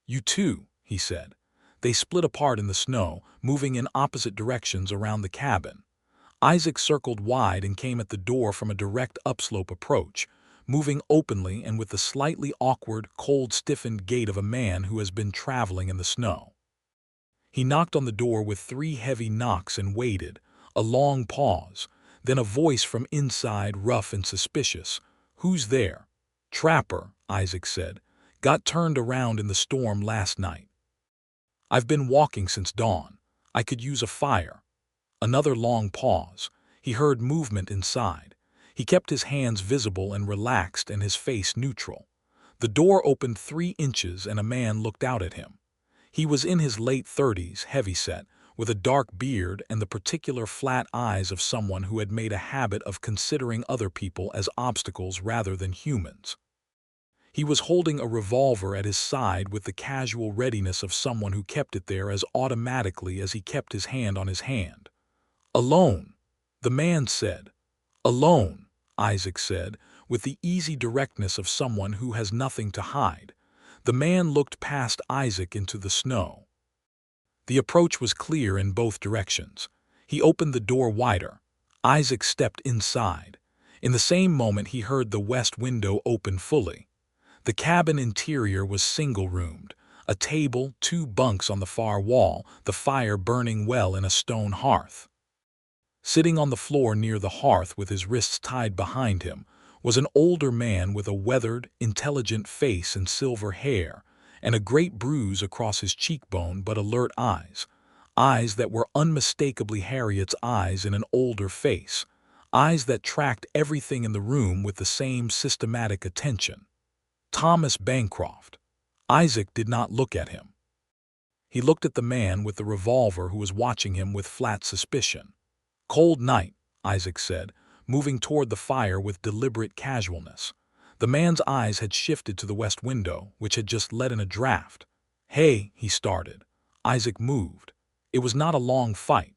"You too," he said. They split apart in the snow, moving in opposite directions around the cabin. Isaac circled wide and came at the door from a direct upslope approach, moving openly and with the slightly awkward, cold-stiffened gait of a man who has been traveling in the snow. He knocked on the door with 3 heavy knocks and waited, a long pause. Then a voice from inside, rough and suspicious. "Who's there?" "Trapper," Isaac said. "Got turned around in the storm last night. I've been walking since dawn. I could use a fire." Another long pause. He heard movement inside. He kept his hands visible and relaxed and his face neutral. The door opened 3 inches and a man looked out at him. He was in his late 30s, heavyset, with a dark beard and the particular flat eyes of someone who had made a habit of considering other people as obstacles rather than humans. He was holding a revolver at his side with the casual readiness of someone who kept it there as automatically as he kept his hand on his hand. "Alone," the man said. "Alone," Isaac said, with the easy directness of someone who has nothing to hide. The man looked past Isaac into the snow. The approach was clear in both directions. He opened the door wider. Isaac stepped inside. In the same moment he heard the west window open fully. The cabin interior was single-roomed. A table, 2 bunks on the far wall, the fire burning well in a stone hearth. Sitting on the floor near the hearth with his wrists tied behind him was an older man with a weathered, intelligent face and silver hair, and a great bruise across his cheekbone but alert eyes. Eyes that were unmistakably Harriet's eyes in an older face. Eyes that tracked everything in the room with the same systematic attention. Thomas Bancroft. Isaac did not look at him. He looked at the man with the revolver who was watching him with flat suspicion. "Cold night," Isaac said, moving toward the fire with deliberate casualness. The man's eyes had shifted to the west window, which had just let in a draft. "Hey," he started. Isaac moved. It was not a long fight.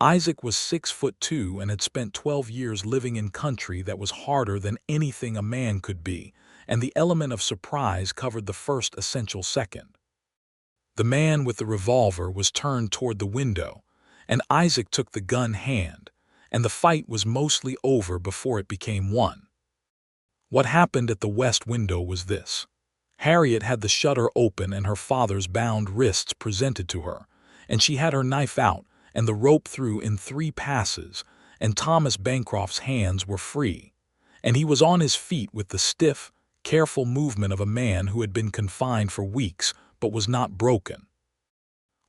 Isaac was 6'2" and had spent 12 years living in country that was harder than anything a man could be, and the element of surprise covered the first essential second. The man with the revolver was turned toward the window, and Isaac took the gun hand, and the fight was mostly over before it became one. What happened at the west window was this. Harriet had the shutter open and her father's bound wrists presented to her, and she had her knife out and the rope through in 3 passes, and Thomas Bancroft's hands were free, and he was on his feet with the stiff, careful movement of a man who had been confined for weeks but was not broken.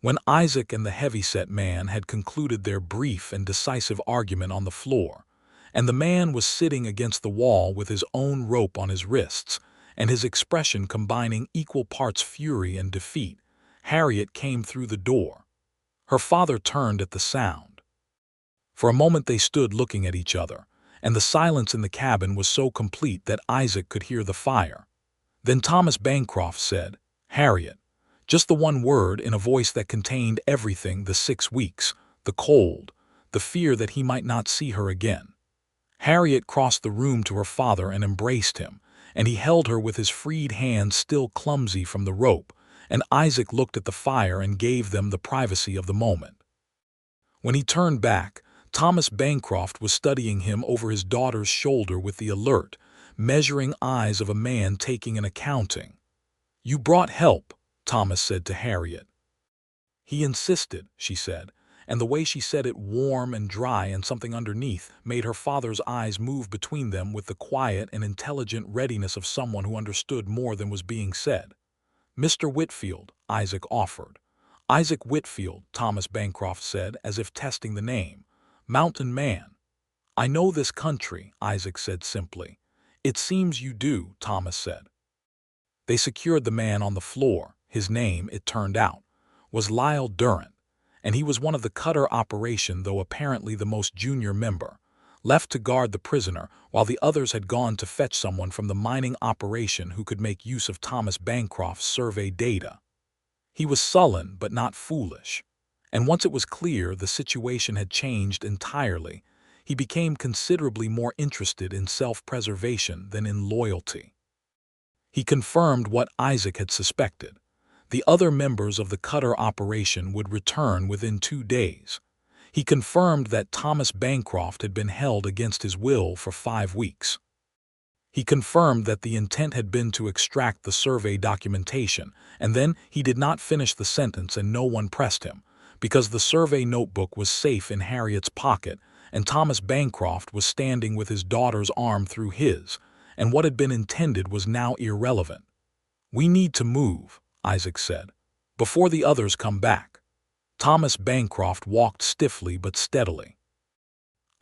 When Isaac and the heavyset man had concluded their brief and decisive argument on the floor, and the man was sitting against the wall with his own rope on his wrists, and his expression combining equal parts fury and defeat, Harriet came through the door. Her father turned at the sound. For a moment they stood looking at each other, and the silence in the cabin was so complete that Isaac could hear the fire. Then Thomas Bancroft said, "Harriet," just the one word in a voice that contained everything: the 6 weeks, the cold, the fear that he might not see her again. Harriet crossed the room to her father and embraced him, and he held her with his freed hands still clumsy from the rope, and Isaac looked at the fire and gave them the privacy of the moment. When he turned back, Thomas Bancroft was studying him over his daughter's shoulder with the alert, measuring eyes of a man taking an accounting. "You brought help," Thomas said to Harriet. "He insisted," she said, and the way she said it, warm and dry and something underneath, made her father's eyes move between them with the quiet and intelligent readiness of someone who understood more than was being said. "Mr. Whitfield," Isaac offered. "Isaac Whitfield," Thomas Bancroft said, as if testing the name. "Mountain man." "I know this country," Isaac said simply. "It seems you do," Thomas said. They secured the man on the floor. His name, it turned out, was Lyle Durrant, and he was one of the cutter operation, though apparently the most junior member, left to guard the prisoner while the others had gone to fetch someone from the mining operation who could make use of Thomas Bancroft's survey data. He was sullen but not foolish, and once it was clear the situation had changed entirely, he became considerably more interested in self-preservation than in loyalty. He confirmed what Isaac had suspected. The other members of the cutter operation would return within 2 days. He confirmed that Thomas Bancroft had been held against his will for 5 weeks. He confirmed that the intent had been to extract the survey documentation, and then he did not finish the sentence and no one pressed him, because the survey notebook was safe in Harriet's pocket, and Thomas Bancroft was standing with his daughter's arm through his, and what had been intended was now irrelevant. "We need to move," Isaac said, "before the others come back." Thomas Bancroft walked stiffly but steadily.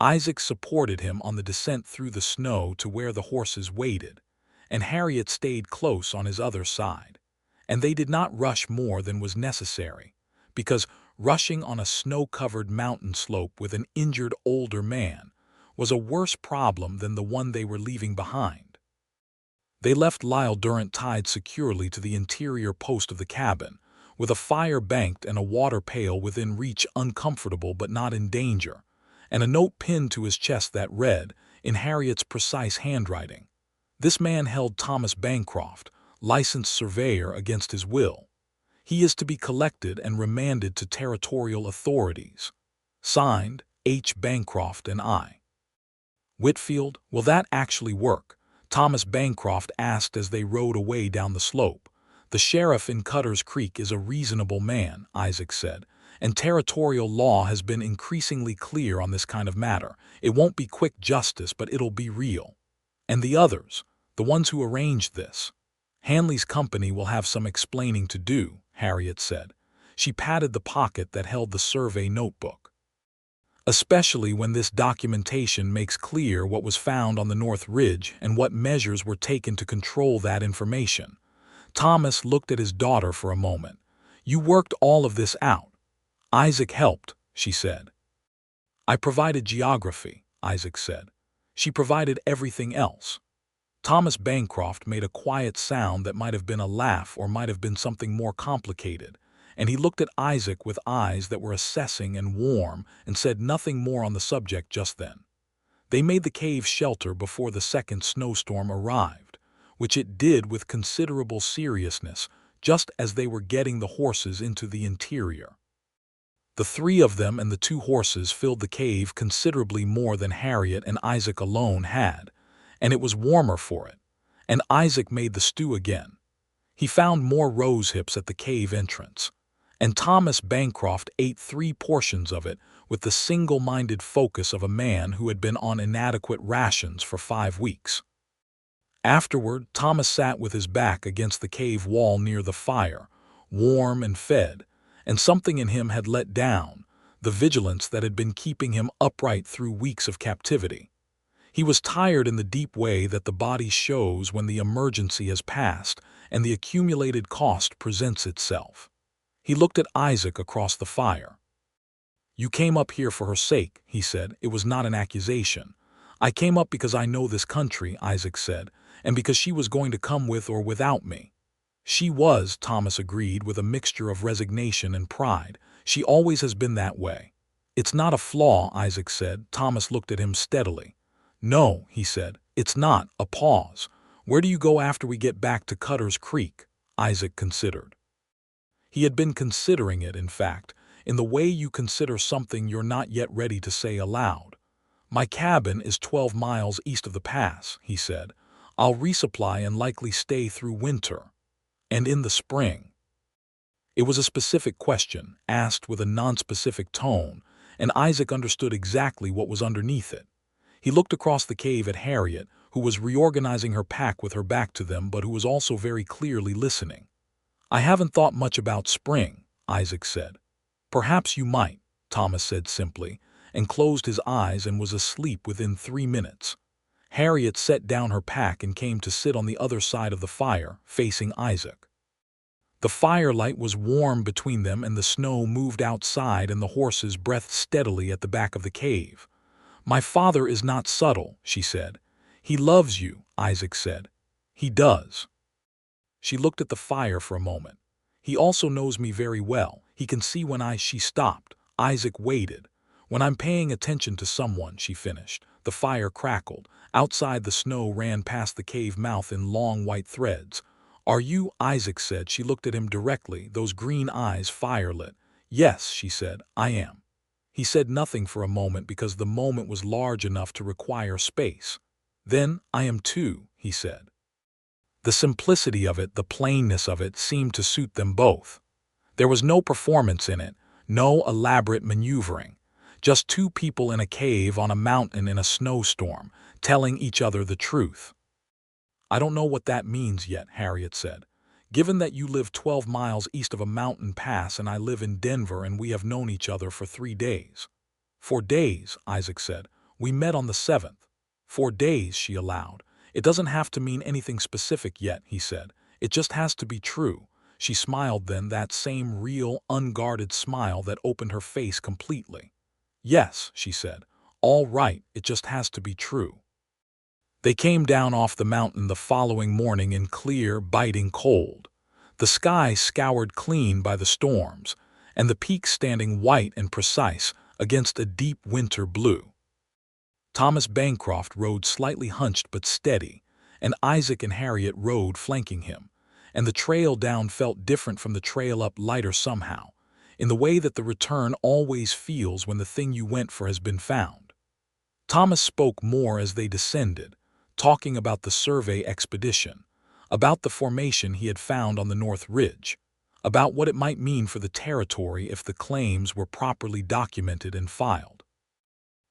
Isaac supported him on the descent through the snow to where the horses waited, and Harriet stayed close on his other side. And they did not rush more than was necessary, because rushing on a snow-covered mountain slope with an injured older man was a worse problem than the one they were leaving behind. They left Lyle Durant tied securely to the interior post of the cabin, with a fire banked and a water pail within reach, uncomfortable but not in danger, and a note pinned to his chest that read, in Harriet's precise handwriting, "This man held Thomas Bancroft, licensed surveyor, against his will. He is to be collected and remanded to territorial authorities. Signed, H. Bancroft and I." "Whitfield, will that actually work?" Thomas Bancroft asked as they rode away down the slope. "The sheriff in Cutter's Creek is a reasonable man," Isaac said, "and territorial law has been increasingly clear on this kind of matter. It won't be quick justice, but it'll be real. And the others, the ones who arranged this?" "Hanley's company will have some explaining to do," Harriet said. She patted the pocket that held the survey notebook. "Especially when this documentation makes clear what was found on the North Ridge and what measures were taken to control that information." Thomas looked at his daughter for a moment. "You worked all of this out." "Isaac helped," she said. "I provided geography," Isaac said. "She provided everything else." Thomas Bancroft made a quiet sound that might have been a laugh or might have been something more complicated, and he looked at Isaac with eyes that were assessing and warm and said nothing more on the subject just then. They made the cave shelter before the second snowstorm arrived, which it did with considerable seriousness, just as they were getting the horses into the interior. The three of them and the two horses filled the cave considerably more than Harriet and Isaac alone had, and it was warmer for it, and Isaac made the stew again. He found more rose hips at the cave entrance, and Thomas Bancroft ate 3 portions of it with the single-minded focus of a man who had been on inadequate rations for 5 weeks. Afterward, Thomas sat with his back against the cave wall near the fire, warm and fed, and something in him had let down, the vigilance that had been keeping him upright through weeks of captivity. He was tired in the deep way that the body shows when the emergency has passed and the accumulated cost presents itself. He looked at Isaac across the fire. "You came up here for her sake," he said. "It was not an accusation." "I came up because I know this country," Isaac said, "and because she was going to come with or without me." "She was," Thomas agreed with a mixture of resignation and pride. "She always has been that way." "It's not a flaw," Isaac said. Thomas looked at him steadily. "No," he said, "it's not." A pause. "Where do you go after we get back to Cutter's Creek?" Isaac considered. He had been considering it, in fact, in the way you consider something you're not yet ready to say aloud. "My cabin is 12 miles east of the pass," he said. "I'll resupply and likely stay through winter. And in the spring." It was a specific question, asked with a nonspecific tone, and Isaac understood exactly what was underneath it. He looked across the cave at Harriet, who was reorganizing her pack with her back to them but who was also very clearly listening. "I haven't thought much about spring," Isaac said. "Perhaps you might," Thomas said simply, and closed his eyes and was asleep within 3 minutes. Harriet set down her pack and came to sit on the other side of the fire, facing Isaac. The firelight was warm between them and the snow moved outside and the horses breathed steadily at the back of the cave. "My father is not subtle," she said. "He loves you," Isaac said. "He does." She looked at the fire for a moment. "He also knows me very well. He can see when She stopped. Isaac waited. "When I'm paying attention to someone," she finished. The fire crackled. Outside, the snow ran past the cave mouth in long white threads. "Are you?" Isaac said. She looked at him directly, those green eyes firelit. "Yes," she said, "I am." He said nothing for a moment because the moment was large enough to require space. "Then, I am too," he said. The simplicity of it, the plainness of it, seemed to suit them both. There was no performance in it, no elaborate maneuvering, Just two people in a cave on a mountain in a snowstorm, telling each other the truth. I don't know what that means yet, Harriet said. Given that you live 12 miles east of a mountain pass and I live in Denver and we have known each other for 3 days. 4 days, Isaac said. We met on the 7th. 4 days, she allowed. It doesn't have to mean anything specific yet, he said. It just has to be true. She smiled then, that same real, unguarded smile that opened her face completely. Yes, she said. All right, it just has to be true. They came down off the mountain the following morning in clear, biting cold. The sky scoured clean by the storms, and the peaks standing white and precise against a deep winter blue. Thomas Bancroft rode slightly hunched but steady, and Isaac and Harriet rode flanking him, and the trail down felt different from the trail up, lighter somehow, in the way that the return always feels when the thing you went for has been found. Thomas spoke more as they descended, talking about the survey expedition, about the formation he had found on the North Ridge, about what it might mean for the territory if the claims were properly documented and filed.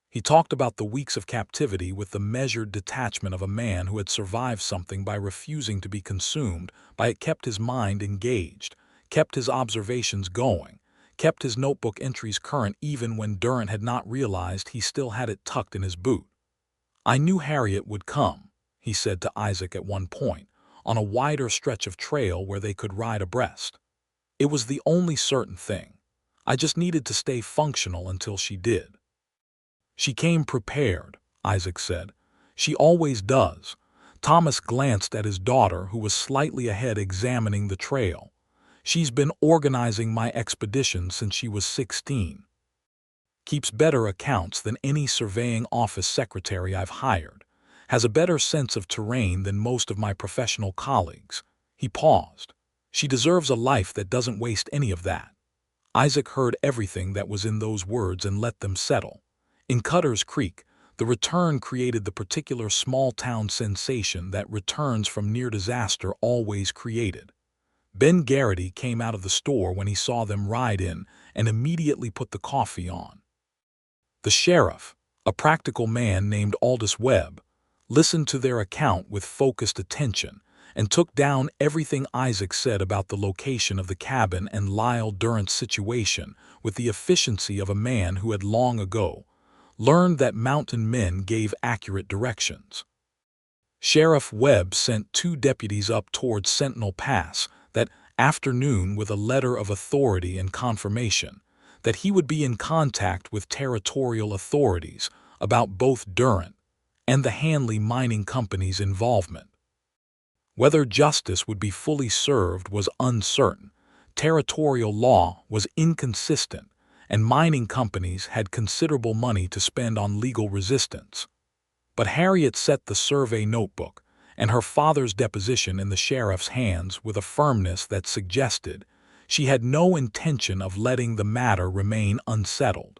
He talked about the weeks of captivity with the measured detachment of a man who had survived something by refusing to be consumed by it, kept his mind engaged, kept his observations going, kept his notebook entries current even when Durant had not realized he still had it tucked in his boot. I knew Harriet would come, he said to Isaac at one point, on a wider stretch of trail where they could ride abreast. It was the only certain thing. I just needed to stay functional until she did. She came prepared, Isaac said. She always does. Thomas glanced at his daughter, who was slightly ahead examining the trail. She's been organizing my expedition since she was 16. Keeps better accounts than any surveying office secretary I've hired. Has a better sense of terrain than most of my professional colleagues. He paused. She deserves a life that doesn't waste any of that. Isaac heard everything that was in those words and let them settle. In Cutter's Creek, the return created the particular small-town sensation that returns from near disaster always created. Ben Garrity came out of the store when he saw them ride in and immediately put the coffee on. The sheriff, a practical man named Aldous Webb, listened to their account with focused attention and took down everything Isaac said about the location of the cabin and Lyle Durant's situation with the efficiency of a man who had long ago learned that mountain men gave accurate directions. Sheriff Webb sent 2 deputies up towards Sentinel Pass that afternoon with a letter of authority and confirmation that he would be in contact with territorial authorities about both Durant and the Hanley Mining Company's involvement. Whether justice would be fully served was uncertain, territorial law was inconsistent, and mining companies had considerable money to spend on legal resistance. But Harriet set the survey notebook and her father's deposition in the sheriff's hands with a firmness that suggested she had no intention of letting the matter remain unsettled.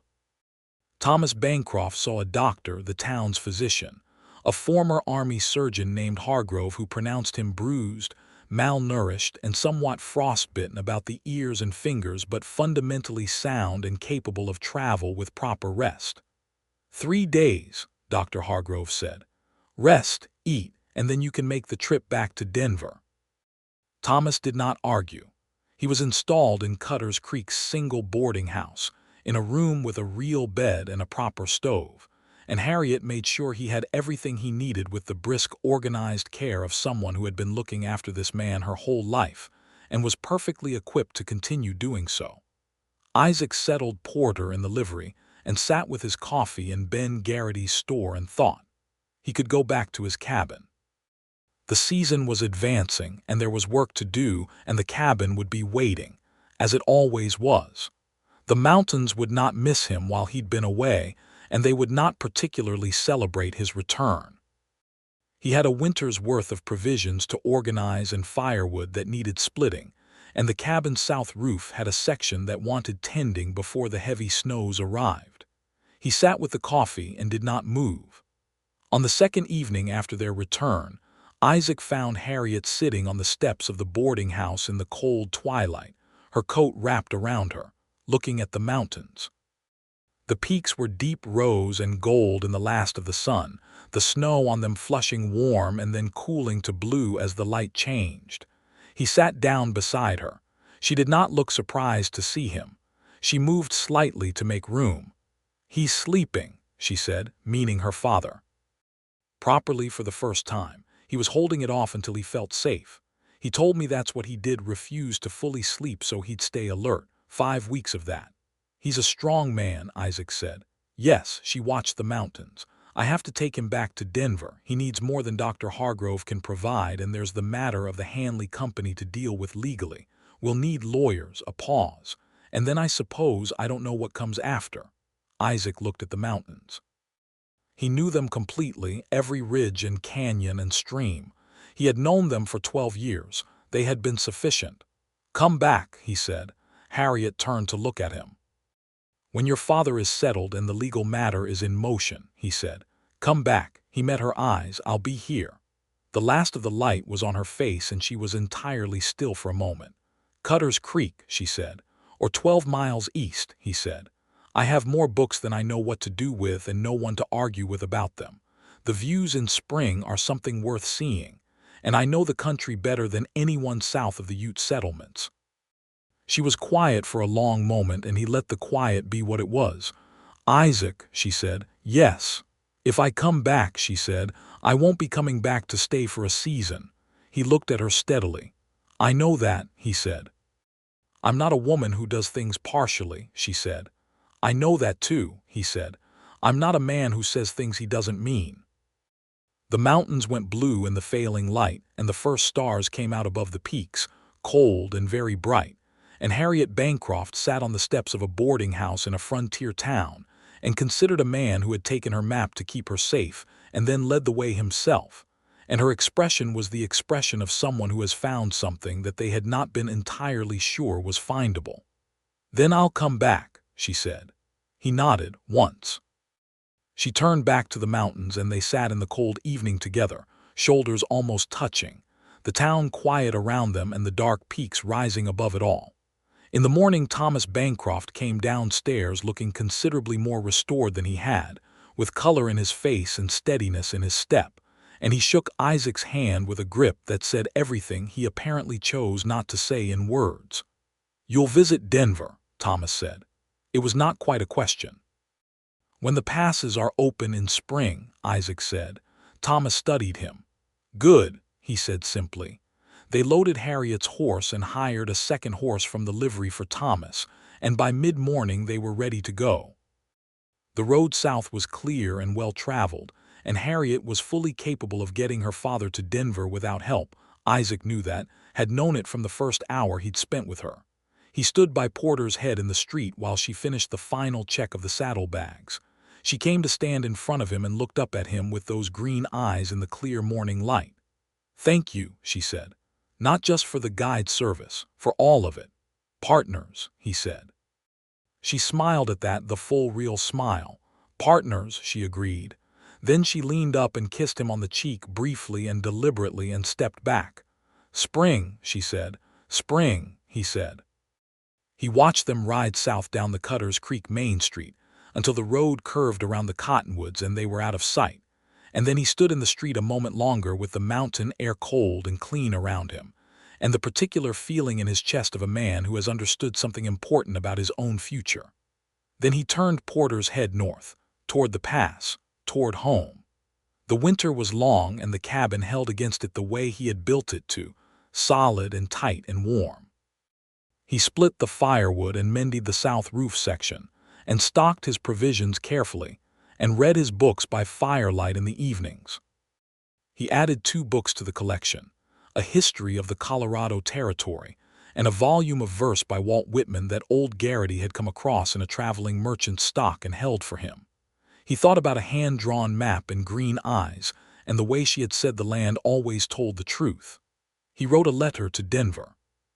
Thomas Bancroft saw a doctor, the town's physician, a former Army surgeon named Hargrove, who pronounced him bruised, malnourished, and somewhat frostbitten about the ears and fingers, but fundamentally sound and capable of travel with proper rest. 3 days, Dr. Hargrove said. Rest, eat, and then you can make the trip back to Denver. Thomas did not argue. He was installed in Cutter's Creek's single boarding house, in a room with a real bed and a proper stove, and Harriet made sure he had everything he needed with the brisk, organized care of someone who had been looking after this man her whole life and was perfectly equipped to continue doing so. Isaac settled Porter in the livery and sat with his coffee in Ben Garrity's store and thought. He could go back to his cabin. The season was advancing, and there was work to do, and the cabin would be waiting, as it always was. The mountains would not miss him while he'd been away, and they would not particularly celebrate his return. He had a winter's worth of provisions to organize and firewood that needed splitting, and the cabin's south roof had a section that wanted tending before the heavy snows arrived. He sat with the coffee and did not move. On the second evening after their return, Isaac found Harriet sitting on the steps of the boarding house in the cold twilight, her coat wrapped around her, looking at the mountains. The peaks were deep rose and gold in the last of the sun, the snow on them flushing warm and then cooling to blue as the light changed. He sat down beside her. She did not look surprised to see him. She moved slightly to make room. "He's sleeping," she said, meaning her father. Properly for the first time. He was holding it off until he felt safe. He told me that's what he did, refuse to fully sleep so he'd stay alert. 5 weeks of that. He's a strong man, Isaac said. Yes, she watched the mountains. I have to take him back to Denver. He needs more than Dr. Hargrove can provide, and there's the matter of the Hanley Company to deal with legally. We'll need lawyers. A pause. And then I suppose I don't know what comes after. Isaac looked at the mountains. He knew them completely, every ridge and canyon and stream. He had known them for 12 years. They had been sufficient. "Come back," he said. Harriet turned to look at him. "When your father is settled and the legal matter is in motion," he said. "Come back." He met her eyes. "I'll be here." The last of the light was on her face and she was entirely still for a moment. "Cutter's Creek," she said. "Or 12 miles east," he said. "I have more books than I know what to do with and no one to argue with about them. The views in spring are something worth seeing, and I know the country better than anyone south of the Ute settlements." She was quiet for a long moment, and he let the quiet be what it was. "Isaac," she said. "Yes. If I come back," she said, "I won't be coming back to stay for a season." He looked at her steadily. "I know that," he said. "I'm not a woman who does things partially," she said. "I know that too," he said. "I'm not a man who says things he doesn't mean." The mountains went blue in the failing light, and the first stars came out above the peaks, cold and very bright. And Harriet Bancroft sat on the steps of a boarding house in a frontier town and considered a man who had taken her map to keep her safe and then led the way himself. And her expression was the expression of someone who has found something that they had not been entirely sure was findable. "Then I'll come back," she said. He nodded once. She turned back to the mountains and they sat in the cold evening together, shoulders almost touching, the town quiet around them and the dark peaks rising above it all. In the morning, Thomas Bancroft came downstairs looking considerably more restored than he had, with color in his face and steadiness in his step, and he shook Isaac's hand with a grip that said everything he apparently chose not to say in words. "You'll visit Denver," Thomas said. It was not quite a question. "When the passes are open in spring," Isaac said. Thomas studied him. "Good," he said simply. They loaded Harriet's horse and hired a second horse from the livery for Thomas, and by mid-morning they were ready to go. The road south was clear and well-traveled, and Harriet was fully capable of getting her father to Denver without help. Isaac knew that, had known it from the first hour he'd spent with her. He stood by Porter's head in the street while she finished the final check of the saddlebags. She came to stand in front of him and looked up at him with those green eyes in the clear morning light. "Thank you," she said. "Not just for the guide service, for all of it. Partners," he said. She smiled at that, the full real smile. "Partners," she agreed. Then she leaned up and kissed him on the cheek briefly and deliberately and stepped back. "Spring," she said. "Spring," he said. He watched them ride south down the Cutter's Creek Main Street until the road curved around the cottonwoods and they were out of sight. And then he stood in the street a moment longer with the mountain air cold and clean around him, and the particular feeling in his chest of a man who has understood something important about his own future. Then he turned Porter's head north, toward the pass, toward home. The winter was long and the cabin held against it the way he had built it to, solid and tight and warm. He split the firewood and mended the south roof section, and stocked his provisions carefully, and read his books by firelight in the evenings. He added 2 books to the collection, a history of the Colorado Territory, and a volume of verse by Walt Whitman that old Garrity had come across in a traveling merchant's stock and held for him. He thought about a hand-drawn map and green eyes, and the way she had said the land always told the truth. He wrote a letter to Denver.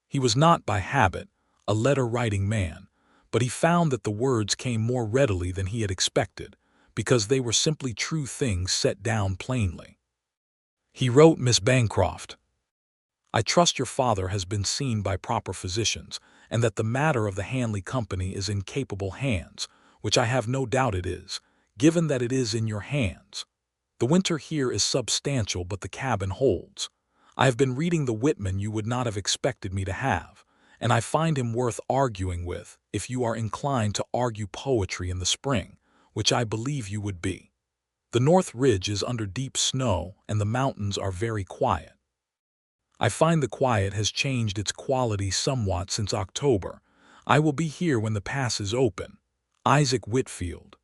He was not, by habit, a letter-writing man, but he found that the words came more readily than he had expected, because they were simply true things set down plainly. He wrote Miss Bancroft, "I trust your father has been seen by proper physicians, and that the matter of the Hanley Company is in capable hands. which I have no doubt it is, given that it is in your hands. The winter here is substantial, but the cabin holds. I have been reading the Whitman you would not have expected me to have, and I find him worth arguing with if you are inclined to argue poetry in the spring, which I believe you would be. The North Ridge is under deep snow, and the mountains are very quiet. I find the quiet has changed its quality somewhat since October. I will be here when the pass is open. Isaac Whitfield.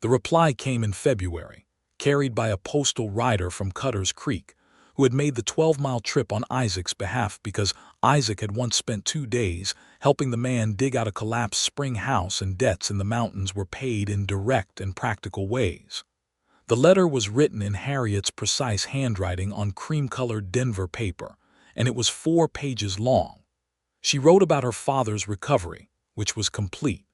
The reply came in February, carried by a postal rider from Cutter's Creek, who had made the 12-mile trip on Isaac's behalf because Isaac had once spent 2 days helping the man dig out a collapsed spring house, and debts in the mountains were paid in direct and practical ways. The letter was written in Harriet's precise handwriting on cream-colored Denver paper, and it was 4 pages long. She wrote about her father's recovery, which was complete.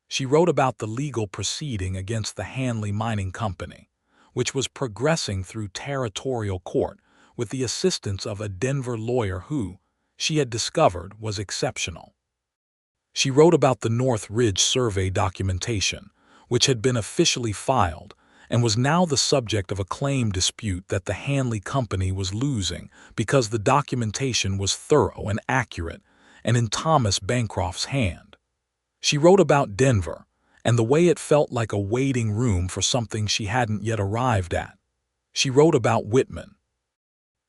She wrote about the legal proceeding against the Hanley Mining Company, which was progressing through territorial court with the assistance of a Denver lawyer who, she had discovered, was exceptional. She wrote about the North Ridge survey documentation, which had been officially filed, and was now the subject of a claim dispute that the Hanley Company was losing because the documentation was thorough and accurate and in Thomas Bancroft's hand. She wrote about Denver and the way it felt like a waiting room for something she hadn't yet arrived at. She wrote about Whitman.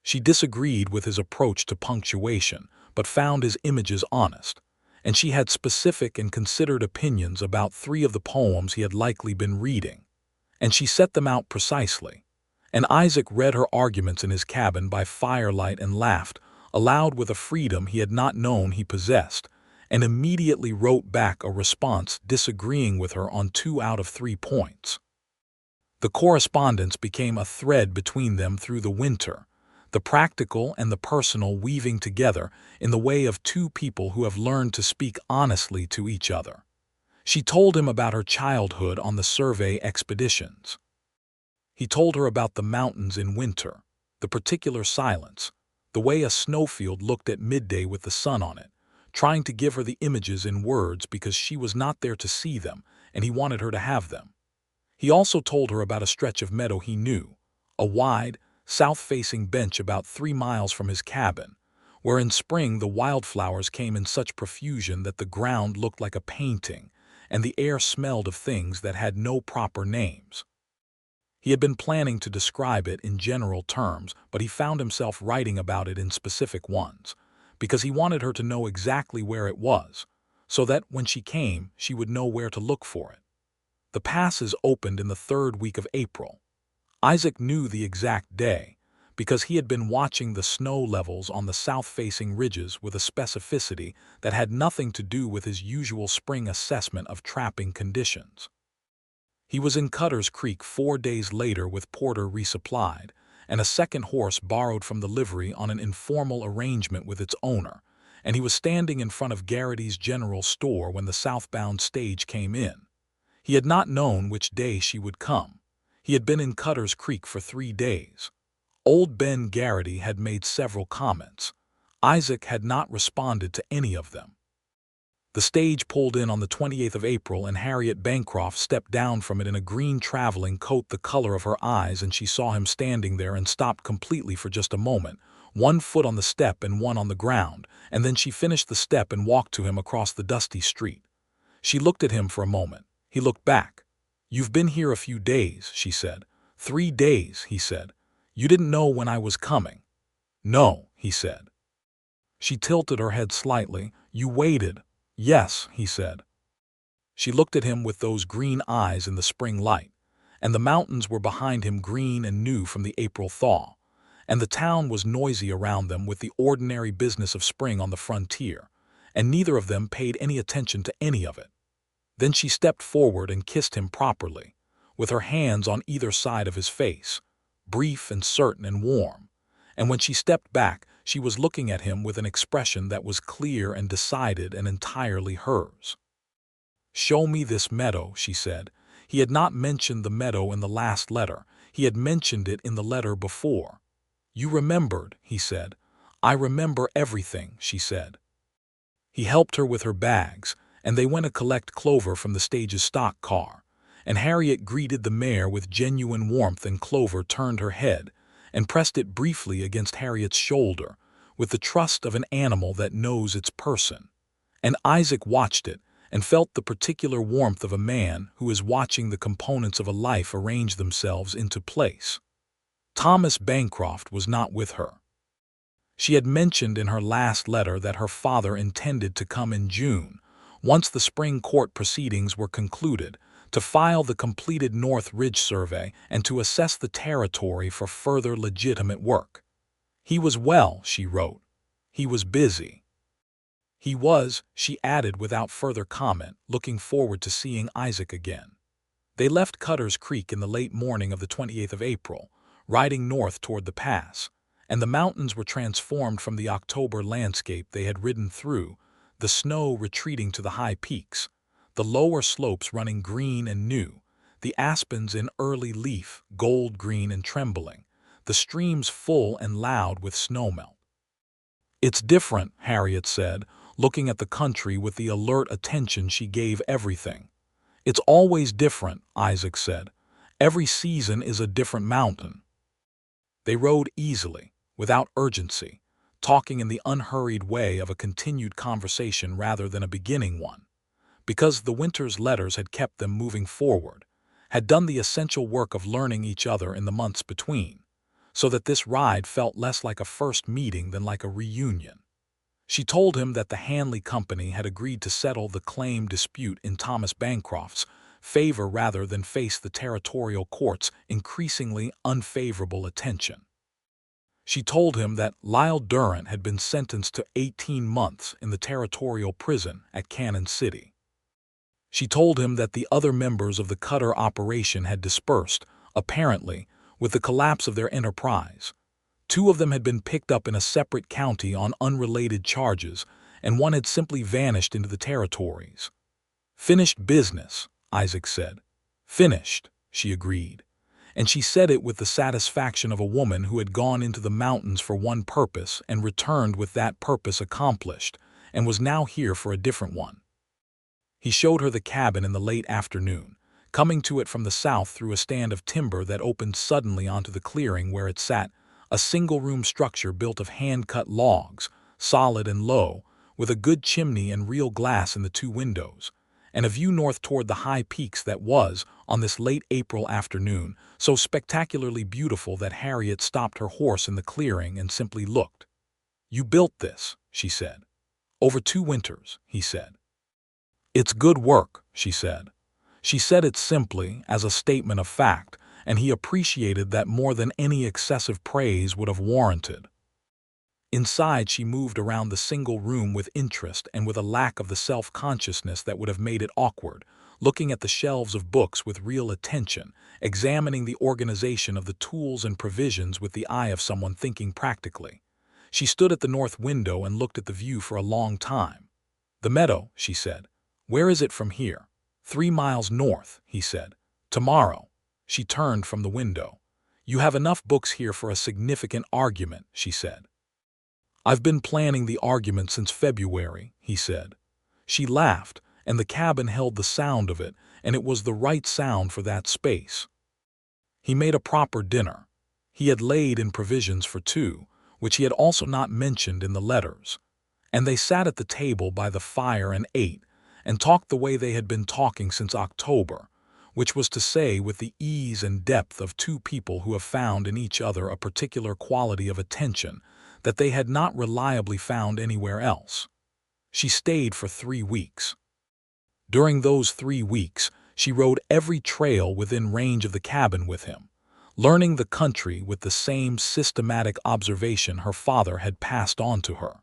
She disagreed with his approach to punctuation, but found his images honest, and she had specific and considered opinions about 3 of the poems he had likely been reading, and she set them out precisely. And Isaac read her arguments in his cabin by firelight and laughed aloud with a freedom he had not known he possessed, and immediately wrote back a response disagreeing with her on 2 out of 3 points. The correspondence became a thread between them through the winter, the practical and the personal weaving together in the way of 2 people who have learned to speak honestly to each other. She told him about her childhood on the survey expeditions. He told her about the mountains in winter, the particular silence, the way a snowfield looked at midday with the sun on it, trying to give her the images in words because she was not there to see them and he wanted her to have them. He also told her about a stretch of meadow he knew, a wide, south-facing bench about 3 miles from his cabin, where in spring the wildflowers came in such profusion that the ground looked like a painting and the air smelled of things that had no proper names. He had been planning to describe it in general terms, but he found himself writing about it in specific ones, because he wanted her to know exactly where it was, so that when she came, she would know where to look for it. The passes opened in the 3rd week of April. Isaac knew the exact day, because he had been watching the snow levels on the south-facing ridges with a specificity that had nothing to do with his usual spring assessment of trapping conditions. He was in Cutter's Creek 4 days later with Porter resupplied, and a second horse borrowed from the livery on an informal arrangement with its owner, and he was standing in front of Garrity's General Store when the southbound stage came in. He had not known which day she would come. He had been in Cutter's Creek for 3 days. Old Ben Garrity had made several comments. Isaac had not responded to any of them. The stage pulled in on the 28th of April, and Harriet Bancroft stepped down from it in a green traveling coat the color of her eyes, and she saw him standing there and stopped completely for just a moment, 1 foot on the step and 1 on the ground, and then she finished the step and walked to him across the dusty street. She looked at him for a moment. He looked back. "You've been here a few days," she said. 3 days, he said. "You didn't know when I was coming." "No," he said. She tilted her head slightly. "You waited." "Yes," he said. She looked at him with those green eyes in the spring light, and the mountains were behind him, green and new from the April thaw, and the town was noisy around them with the ordinary business of spring on the frontier, and neither of them paid any attention to any of it. Then she stepped forward and kissed him properly, with her hands on either side of his face, brief and certain and warm, and when she stepped back, she was looking at him with an expression that was clear and decided and entirely hers. "Show me this meadow," she said. He had not mentioned the meadow in the last letter. He had mentioned it in the letter before. "You remembered," he said. "I remember everything," she said. He helped her with her bags, and they went to collect Clover from the stage's stock car, and Harriet greeted the mare with genuine warmth, and Clover turned her head and pressed it briefly against Harriet's shoulder with the trust of an animal that knows its person. And Isaac watched it and felt the particular warmth of a man who is watching the components of a life arrange themselves into place. Thomas Bancroft was not with her. She had mentioned in her last letter that her father intended to come in June, once the spring court proceedings were concluded, to file the completed North Ridge survey and to assess the territory for further legitimate work. He was well, she wrote. He was busy. He was, she added without further comment, looking forward to seeing Isaac again. They left Cutter's Creek in the late morning of the 28th of April, riding north toward the pass, and the mountains were transformed from the October landscape they had ridden through, the snow retreating to the high peaks, the lower slopes running green and new, the aspens in early leaf, gold green and trembling, the streams full and loud with snowmelt. "It's different," Harriet said, looking at the country with the alert attention she gave everything. "It's always different," Isaac said. "Every season is a different mountain." They rode easily, without urgency, talking in the unhurried way of a continued conversation rather than a beginning one, because the winter's letters had kept them moving forward, had done the essential work of learning each other in the months between, so that this ride felt less like a first meeting than like a reunion. She told him that the Hanley Company had agreed to settle the claim dispute in Thomas Bancroft's favor rather than face the territorial court's increasingly unfavorable attention. She told him that Lyle Durrant had been sentenced to 18 months in the territorial prison at Cannon City. She told him that the other members of the Cutter operation had dispersed, apparently, with the collapse of their enterprise. 2 of them had been picked up in a separate county on unrelated charges, and 1 had simply vanished into the territories. "Finished business," Isaac said. "Finished," she agreed. And she said it with the satisfaction of a woman who had gone into the mountains for one purpose and returned with that purpose accomplished, and was now here for a different one. He showed her the cabin in the late afternoon, coming to it from the south through a stand of timber that opened suddenly onto the clearing where it sat, a single-room structure built of hand-cut logs, solid and low, with a good chimney and real glass in the 2 windows, and a view north toward the high peaks that was, on this late April afternoon, so spectacularly beautiful that Harriet stopped her horse in the clearing and simply looked. "You built this," she said. "Over 2 winters," he said. "It's good work," she said. She said it simply, as a statement of fact, and he appreciated that more than any excessive praise would have warranted. Inside, she moved around the single room with interest and with a lack of the self-consciousness that would have made it awkward, looking at the shelves of books with real attention, examining the organization of the tools and provisions with the eye of someone thinking practically. She stood at the north window and looked at the view for a long time. "The meadow," she said. "Where is it from here?" 3 miles north, he said. "Tomorrow." She turned from the window. "You have enough books here for a significant argument," she said. "I've been planning the argument since February," he said. She laughed, and the cabin held the sound of it, and it was the right sound for that space. He made a proper dinner. He had laid in provisions for 2, which he had also not mentioned in the letters. And they sat at the table by the fire and ate, and talked the way they had been talking since October, which was to say with the ease and depth of 2 people who have found in each other a particular quality of attention that they had not reliably found anywhere else. She stayed for 3 weeks. During those 3 weeks, she rode every trail within range of the cabin with him, learning the country with the same systematic observation her father had passed on to her.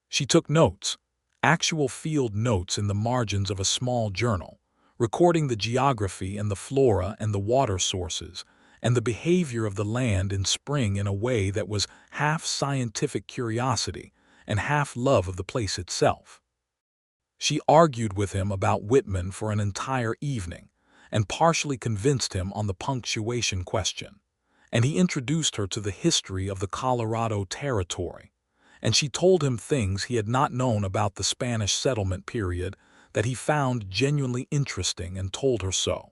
She took notes, actual field notes in the margins of a small journal, recording the geography and the flora and the water sources, and the behavior of the land in spring in a way that was half scientific curiosity and half love of the place itself. She argued with him about Whitman for an entire evening, and partially convinced him on the punctuation question, and he introduced her to the history of the Colorado Territory, and she told him things he had not known about the Spanish settlement period, that he found genuinely interesting and told her so.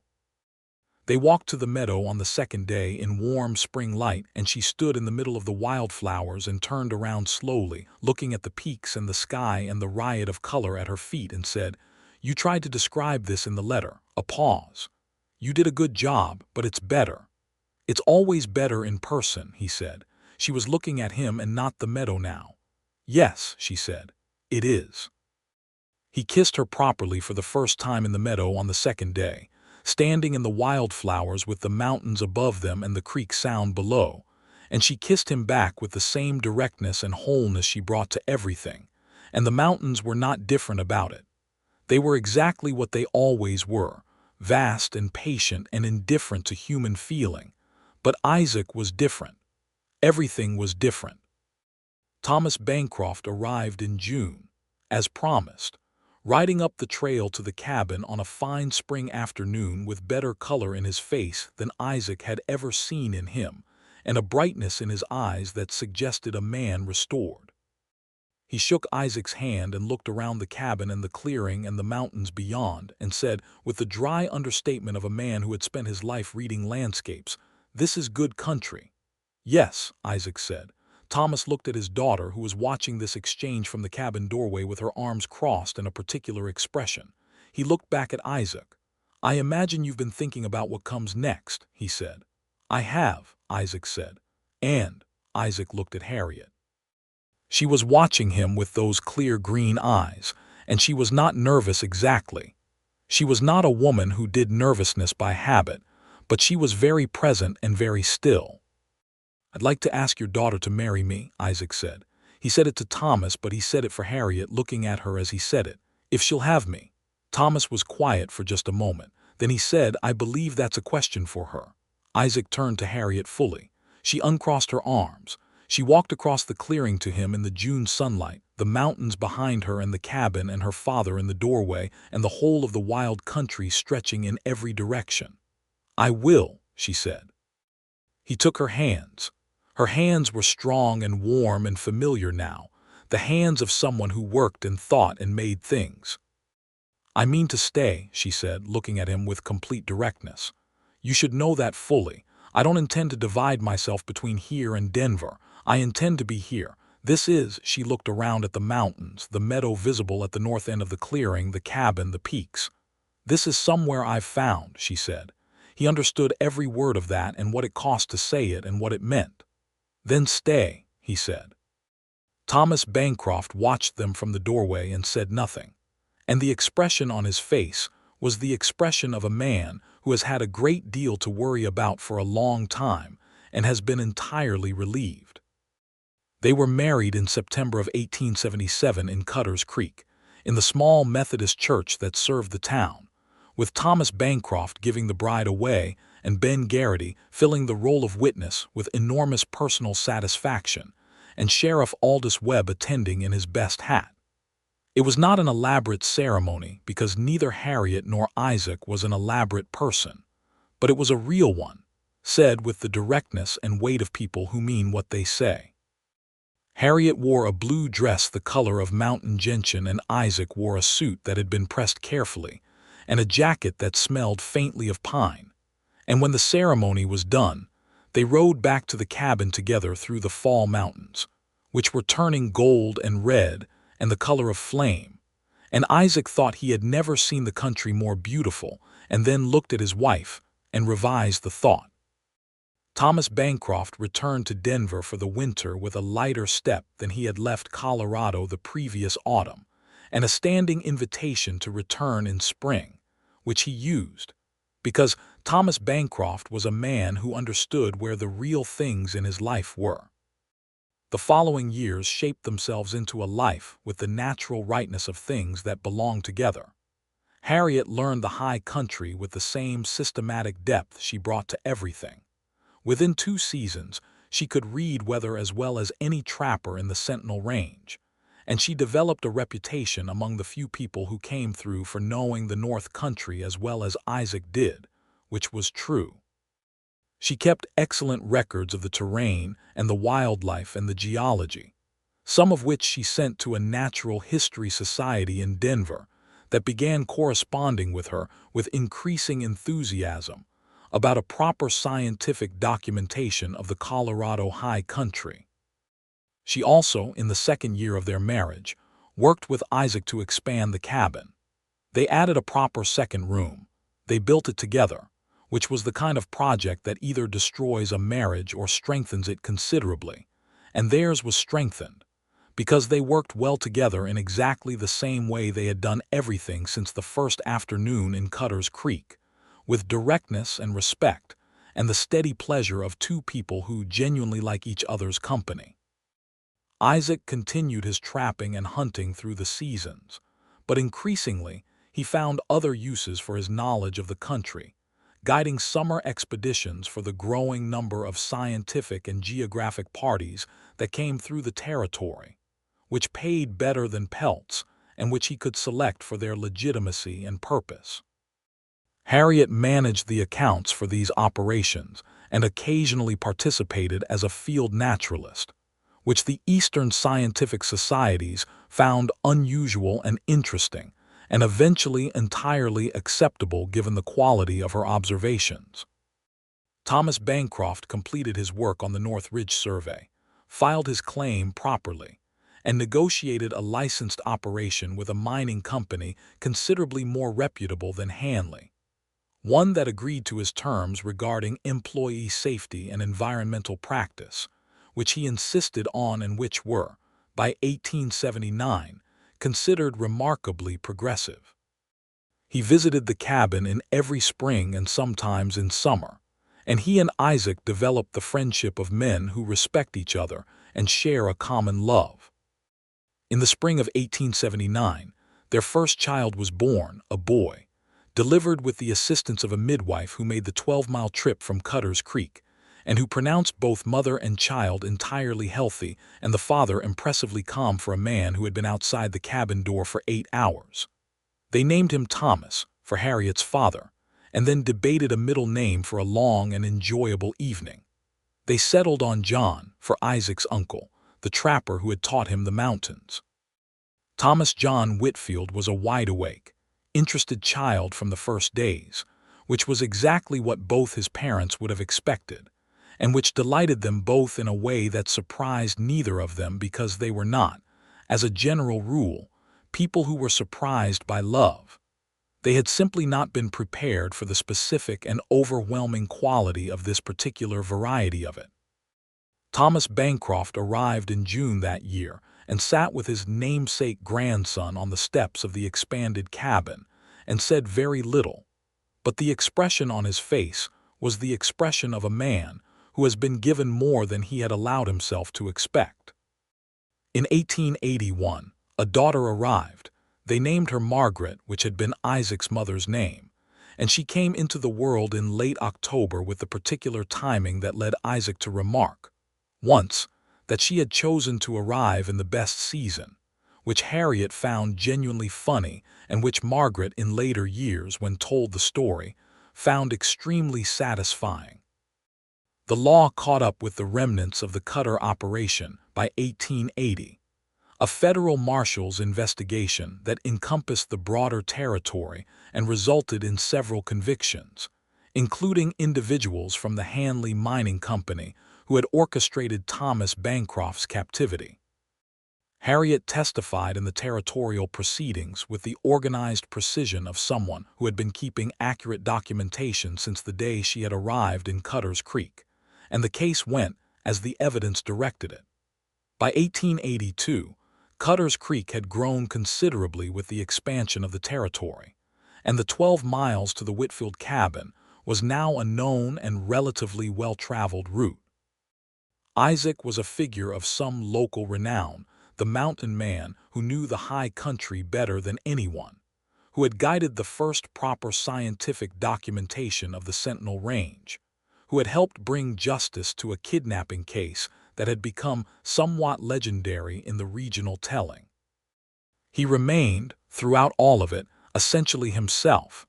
They walked to the meadow on the second day in warm spring light, and she stood in the middle of the wildflowers and turned around slowly, looking at the peaks and the sky and the riot of color at her feet, and said, "You tried to describe this in the letter." A pause. "You did a good job, but it's better. It's always better in person," he said. She was looking at him and not the meadow now. "Yes," she said, "it is." He kissed her properly for the first time in the meadow on the second day, standing in the wildflowers with the mountains above them and the creek sound below, and she kissed him back with the same directness and wholeness she brought to everything, and the mountains were not different about it. They were exactly what they always were, vast and patient and indifferent to human feeling. But Isaac was different. Everything was different. Thomas Bancroft arrived in June, as promised, riding up the trail to the cabin on a fine spring afternoon with better color in his face than Isaac had ever seen in him, and a brightness in his eyes that suggested a man restored. He shook Isaac's hand and looked around the cabin and the clearing and the mountains beyond, and said, with the dry understatement of a man who had spent his life reading landscapes, "This is good country." "Yes," Isaac said. Thomas looked at his daughter, who was watching this exchange from the cabin doorway with her arms crossed and a particular expression. He looked back at Isaac. "I imagine you've been thinking about what comes next," he said. "I have," Isaac said. And Isaac looked at Harriet. She was watching him with those clear green eyes, and she was not nervous exactly. She was not a woman who did nervousness by habit, but she was very present and very still. "I'd like to ask your daughter to marry me," Isaac said. He said it to Thomas, but he said it for Harriet, looking at her as he said it. "If she'll have me." Thomas was quiet for just a moment. Then he said, "I believe that's a question for her." Isaac turned to Harriet fully. She uncrossed her arms. She walked across the clearing to him in the June sunlight, the mountains behind her and the cabin and her father in the doorway and the whole of the wild country stretching in every direction. "I will," she said. He took her hands. Her hands were strong and warm and familiar now, the hands of someone who worked and thought and made things. "I mean to stay," she said, looking at him with complete directness. "You should know that fully. I don't intend to divide myself between here and Denver. I intend to be here. This is," she looked around at the mountains, the meadow visible at the north end of the clearing, the cabin, the peaks. "This is somewhere I've found," she said. He understood every word of that and what it cost to say it and what it meant. "Then stay," he said. Thomas Bancroft watched them from the doorway and said nothing. And the expression on his face was the expression of a man who has had a great deal to worry about for a long time and has been entirely relieved. They were married in September of 1877 in Cutter's Creek, in the small Methodist church that served the town, with Thomas Bancroft giving the bride away and Ben Garrity filling the role of witness with enormous personal satisfaction, and Sheriff Aldous Webb attending in his best hat. It was not an elaborate ceremony because neither Harriet nor Isaac was an elaborate person, but it was a real one, said with the directness and weight of people who mean what they say. Harriet wore a blue dress the color of mountain gentian, and Isaac wore a suit that had been pressed carefully, and a jacket that smelled faintly of pine. And when the ceremony was done, they rode back to the cabin together through the fall mountains, which were turning gold and red and the color of flame, and Isaac thought he had never seen the country more beautiful, and then looked at his wife and revised the thought. Thomas Bancroft returned to Denver for the winter with a lighter step than he had left Colorado the previous autumn, and a standing invitation to return in spring, which he used, because Thomas Bancroft was a man who understood where the real things in his life were. The following years shaped themselves into a life with the natural rightness of things that belong together. Harriet learned the high country with the same systematic depth she brought to everything. Within 2 seasons, she could read weather as well as any trapper in the Sentinel Range, and she developed a reputation among the few people who came through for knowing the North Country as well as Isaac did, which was true. She kept excellent records of the terrain and the wildlife and the geology, some of which she sent to a natural history society in Denver that began corresponding with her with increasing enthusiasm about a proper scientific documentation of the Colorado high country. She also, in the second year of their marriage, worked with Isaac to expand the cabin. They added a proper second room. They built it together, which was the kind of project that either destroys a marriage or strengthens it considerably, and theirs was strengthened, because they worked well together in exactly the same way they had done everything since the first afternoon in Cutter's Creek, with directness and respect, and the steady pleasure of two people who genuinely like each other's company. Isaac continued his trapping and hunting through the seasons, but increasingly he found other uses for his knowledge of the country, guiding summer expeditions for the growing number of scientific and geographic parties that came through the territory, which paid better than pelts and which he could select for their legitimacy and purpose. Harriet managed the accounts for these operations and occasionally participated as a field naturalist, which the Eastern scientific societies found unusual and interesting, and eventually entirely acceptable given the quality of her observations. Thomas Bancroft completed his work on the North Ridge Survey, filed his claim properly, and negotiated a licensed operation with a mining company considerably more reputable than Hanley, one that agreed to his terms regarding employee safety and environmental practice, which he insisted on and which were, by 1879, considered remarkably progressive. He visited the cabin in every spring and sometimes in summer, and he and Isaac developed the friendship of men who respect each other and share a common love. In the spring of 1879, their first child was born, a boy, delivered with the assistance of a midwife who made the 12-mile trip from Cutter's Creek, and who pronounced both mother and child entirely healthy and the father impressively calm for a man who had been outside the cabin door for 8 hours. They named him Thomas, for Harriet's father, and then debated a middle name for a long and enjoyable evening. They settled on John, for Isaac's uncle, the trapper who had taught him the mountains. Thomas John Whitfield was a wide-awake, interested child from the first days, which was exactly what both his parents would have expected, and which delighted them both in a way that surprised neither of them because they were not, as a general rule, people who were surprised by love. They had simply not been prepared for the specific and overwhelming quality of this particular variety of it. Thomas Bancroft arrived in June that year and sat with his namesake grandson on the steps of the expanded cabin and said very little, but the expression on his face was the expression of a man who has been given more than he had allowed himself to expect. In 1881, a daughter arrived. They named her Margaret, which had been Isaac's mother's name, and she came into the world in late October with the particular timing that led Isaac to remark, once, that she had chosen to arrive in the best season, which Harriet found genuinely funny and which Margaret in later years, when told the story, found extremely satisfying. The law caught up with the remnants of the Cutter operation by 1880, a federal marshal's investigation that encompassed the broader territory and resulted in several convictions, including individuals from the Hanley Mining Company who had orchestrated Thomas Bancroft's captivity. Harriet testified in the territorial proceedings with the organized precision of someone who had been keeping accurate documentation since the day she had arrived in Cutter's Creek, and the case went as the evidence directed it. By 1882, Cutter's Creek had grown considerably with the expansion of the territory, and the 12 miles to the Whitfield cabin was now a known and relatively well-traveled route. Isaac was a figure of some local renown, the mountain man who knew the high country better than anyone, who had guided the first proper scientific documentation of the Sentinel Range, who had helped bring justice to a kidnapping case that had become somewhat legendary in the regional telling. He remained, throughout all of it, essentially himself,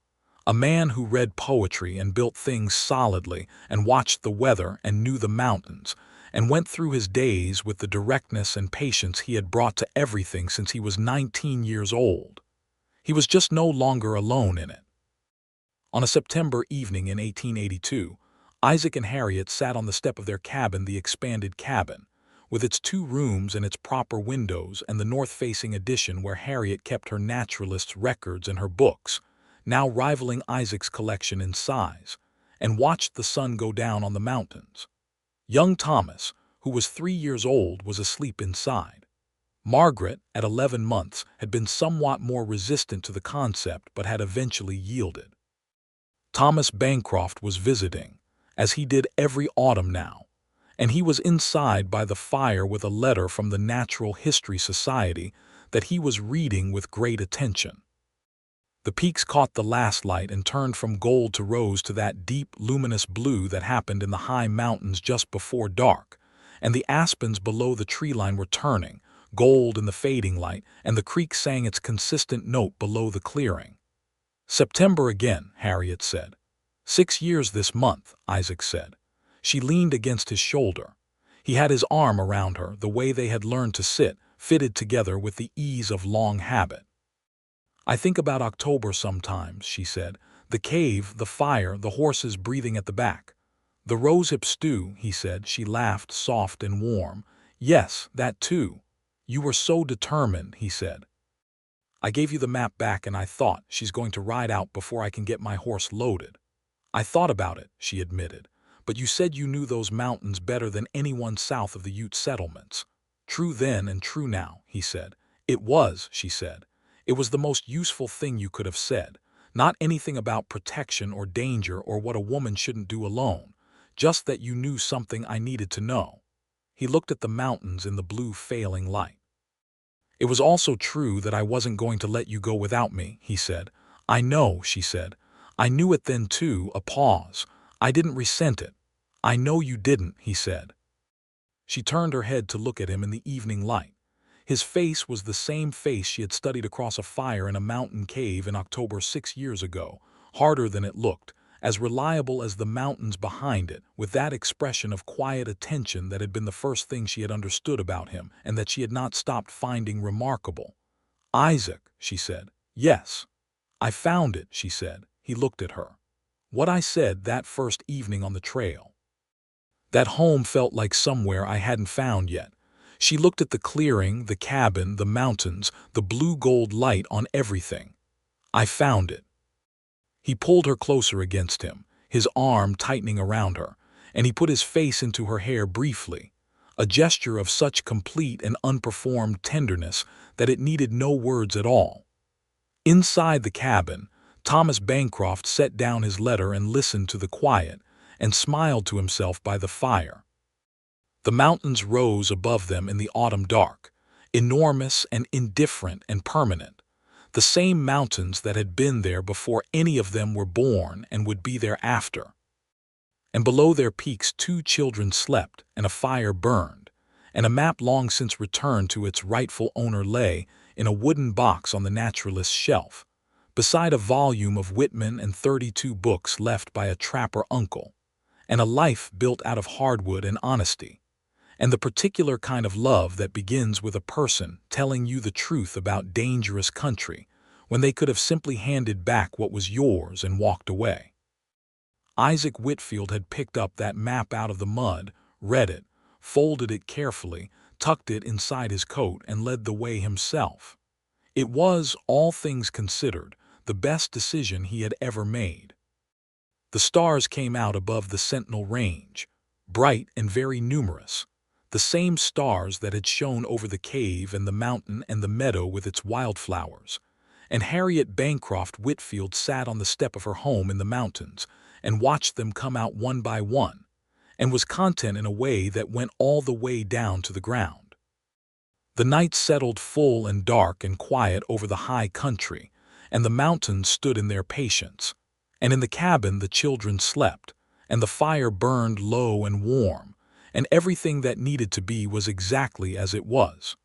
a man who read poetry and built things solidly and watched the weather and knew the mountains, and went through his days with the directness and patience he had brought to everything since he was 19 years old. He was just no longer alone in it. On a September evening in 1882, Isaac and Harriet sat on the step of their cabin, the expanded cabin, with its 2 rooms and its proper windows and the north-facing addition where Harriet kept her naturalist's records and her books, now rivaling Isaac's collection in size, and watched the sun go down on the mountains. Young Thomas, who was 3 years old, was asleep inside. Margaret, at 11 months, had been somewhat more resistant to the concept but had eventually yielded. Thomas Bancroft was visiting, as he did every autumn now, and he was inside by the fire with a letter from the Natural History Society that he was reading with great attention. The peaks caught the last light and turned from gold to rose to that deep, luminous blue that happened in the high mountains just before dark, and the aspens below the tree line were turning, gold in the fading light, and the creek sang its consistent note below the clearing. "September again," Harriet said. "6 years this month," Isaac said. She leaned against his shoulder. He had his arm around her, the way they had learned to sit, fitted together with the ease of long habit. "I think about October sometimes," she said. "The cave, the fire, the horses breathing at the back." "The rosehip stew," he said. She laughed, soft and warm. "Yes, that too. You were so determined," he said. "I gave you the map back and I thought, she's going to ride out before I can get my horse loaded." "I thought about it," she admitted, "but you said you knew those mountains better than anyone south of the Ute settlements." "True then and true now," he said. "It was," she said. "It was the most useful thing you could have said. Not anything about protection or danger or what a woman shouldn't do alone. Just that you knew something I needed to know." He looked at the mountains in the blue failing light. "It was also true that I wasn't going to let you go without me," he said. "I know," she said. "I knew it then too." A pause. "I didn't resent it." "I know you didn't," he said. She turned her head to look at him in the evening light. His face was the same face she had studied across a fire in a mountain cave in October 6 years ago, harder than it looked, as reliable as the mountains behind it, with that expression of quiet attention that had been the first thing she had understood about him and that she had not stopped finding remarkable. "Isaac," she said. "Yes." "I found it," she said. He looked at her. "What I said that first evening on the trail. That home felt like somewhere I hadn't found yet." She looked at the clearing, the cabin, the mountains, the blue-gold light on everything. "I found it." He pulled her closer against him, his arm tightening around her, and he put his face into her hair briefly, a gesture of such complete and unperformed tenderness that it needed no words at all. Inside the cabin, Thomas Bancroft set down his letter and listened to the quiet, and smiled to himself by the fire. The mountains rose above them in the autumn dark, enormous and indifferent and permanent, the same mountains that had been there before any of them were born and would be there after. And below their peaks 2 children slept, and a fire burned, and a map long since returned to its rightful owner lay in a wooden box on the naturalist's shelf, beside a volume of Whitman and 32 books left by a trapper uncle, and a life built out of hardwood and honesty, and the particular kind of love that begins with a person telling you the truth about dangerous country when they could have simply handed back what was yours and walked away. Isaac Whitfield had picked up that map out of the mud, read it, folded it carefully, tucked it inside his coat, and led the way himself. It was, all things considered, the best decision he had ever made. The stars came out above the Sentinel Range, bright and very numerous, the same stars that had shone over the cave and the mountain and the meadow with its wildflowers, and Harriet Bancroft Whitfield sat on the step of her home in the mountains and watched them come out one by one, and was content in a way that went all the way down to the ground. The night settled full and dark and quiet over the high country, and the mountains stood in their patience, and in the cabin the children slept, and the fire burned low and warm, and everything that needed to be was exactly as it was.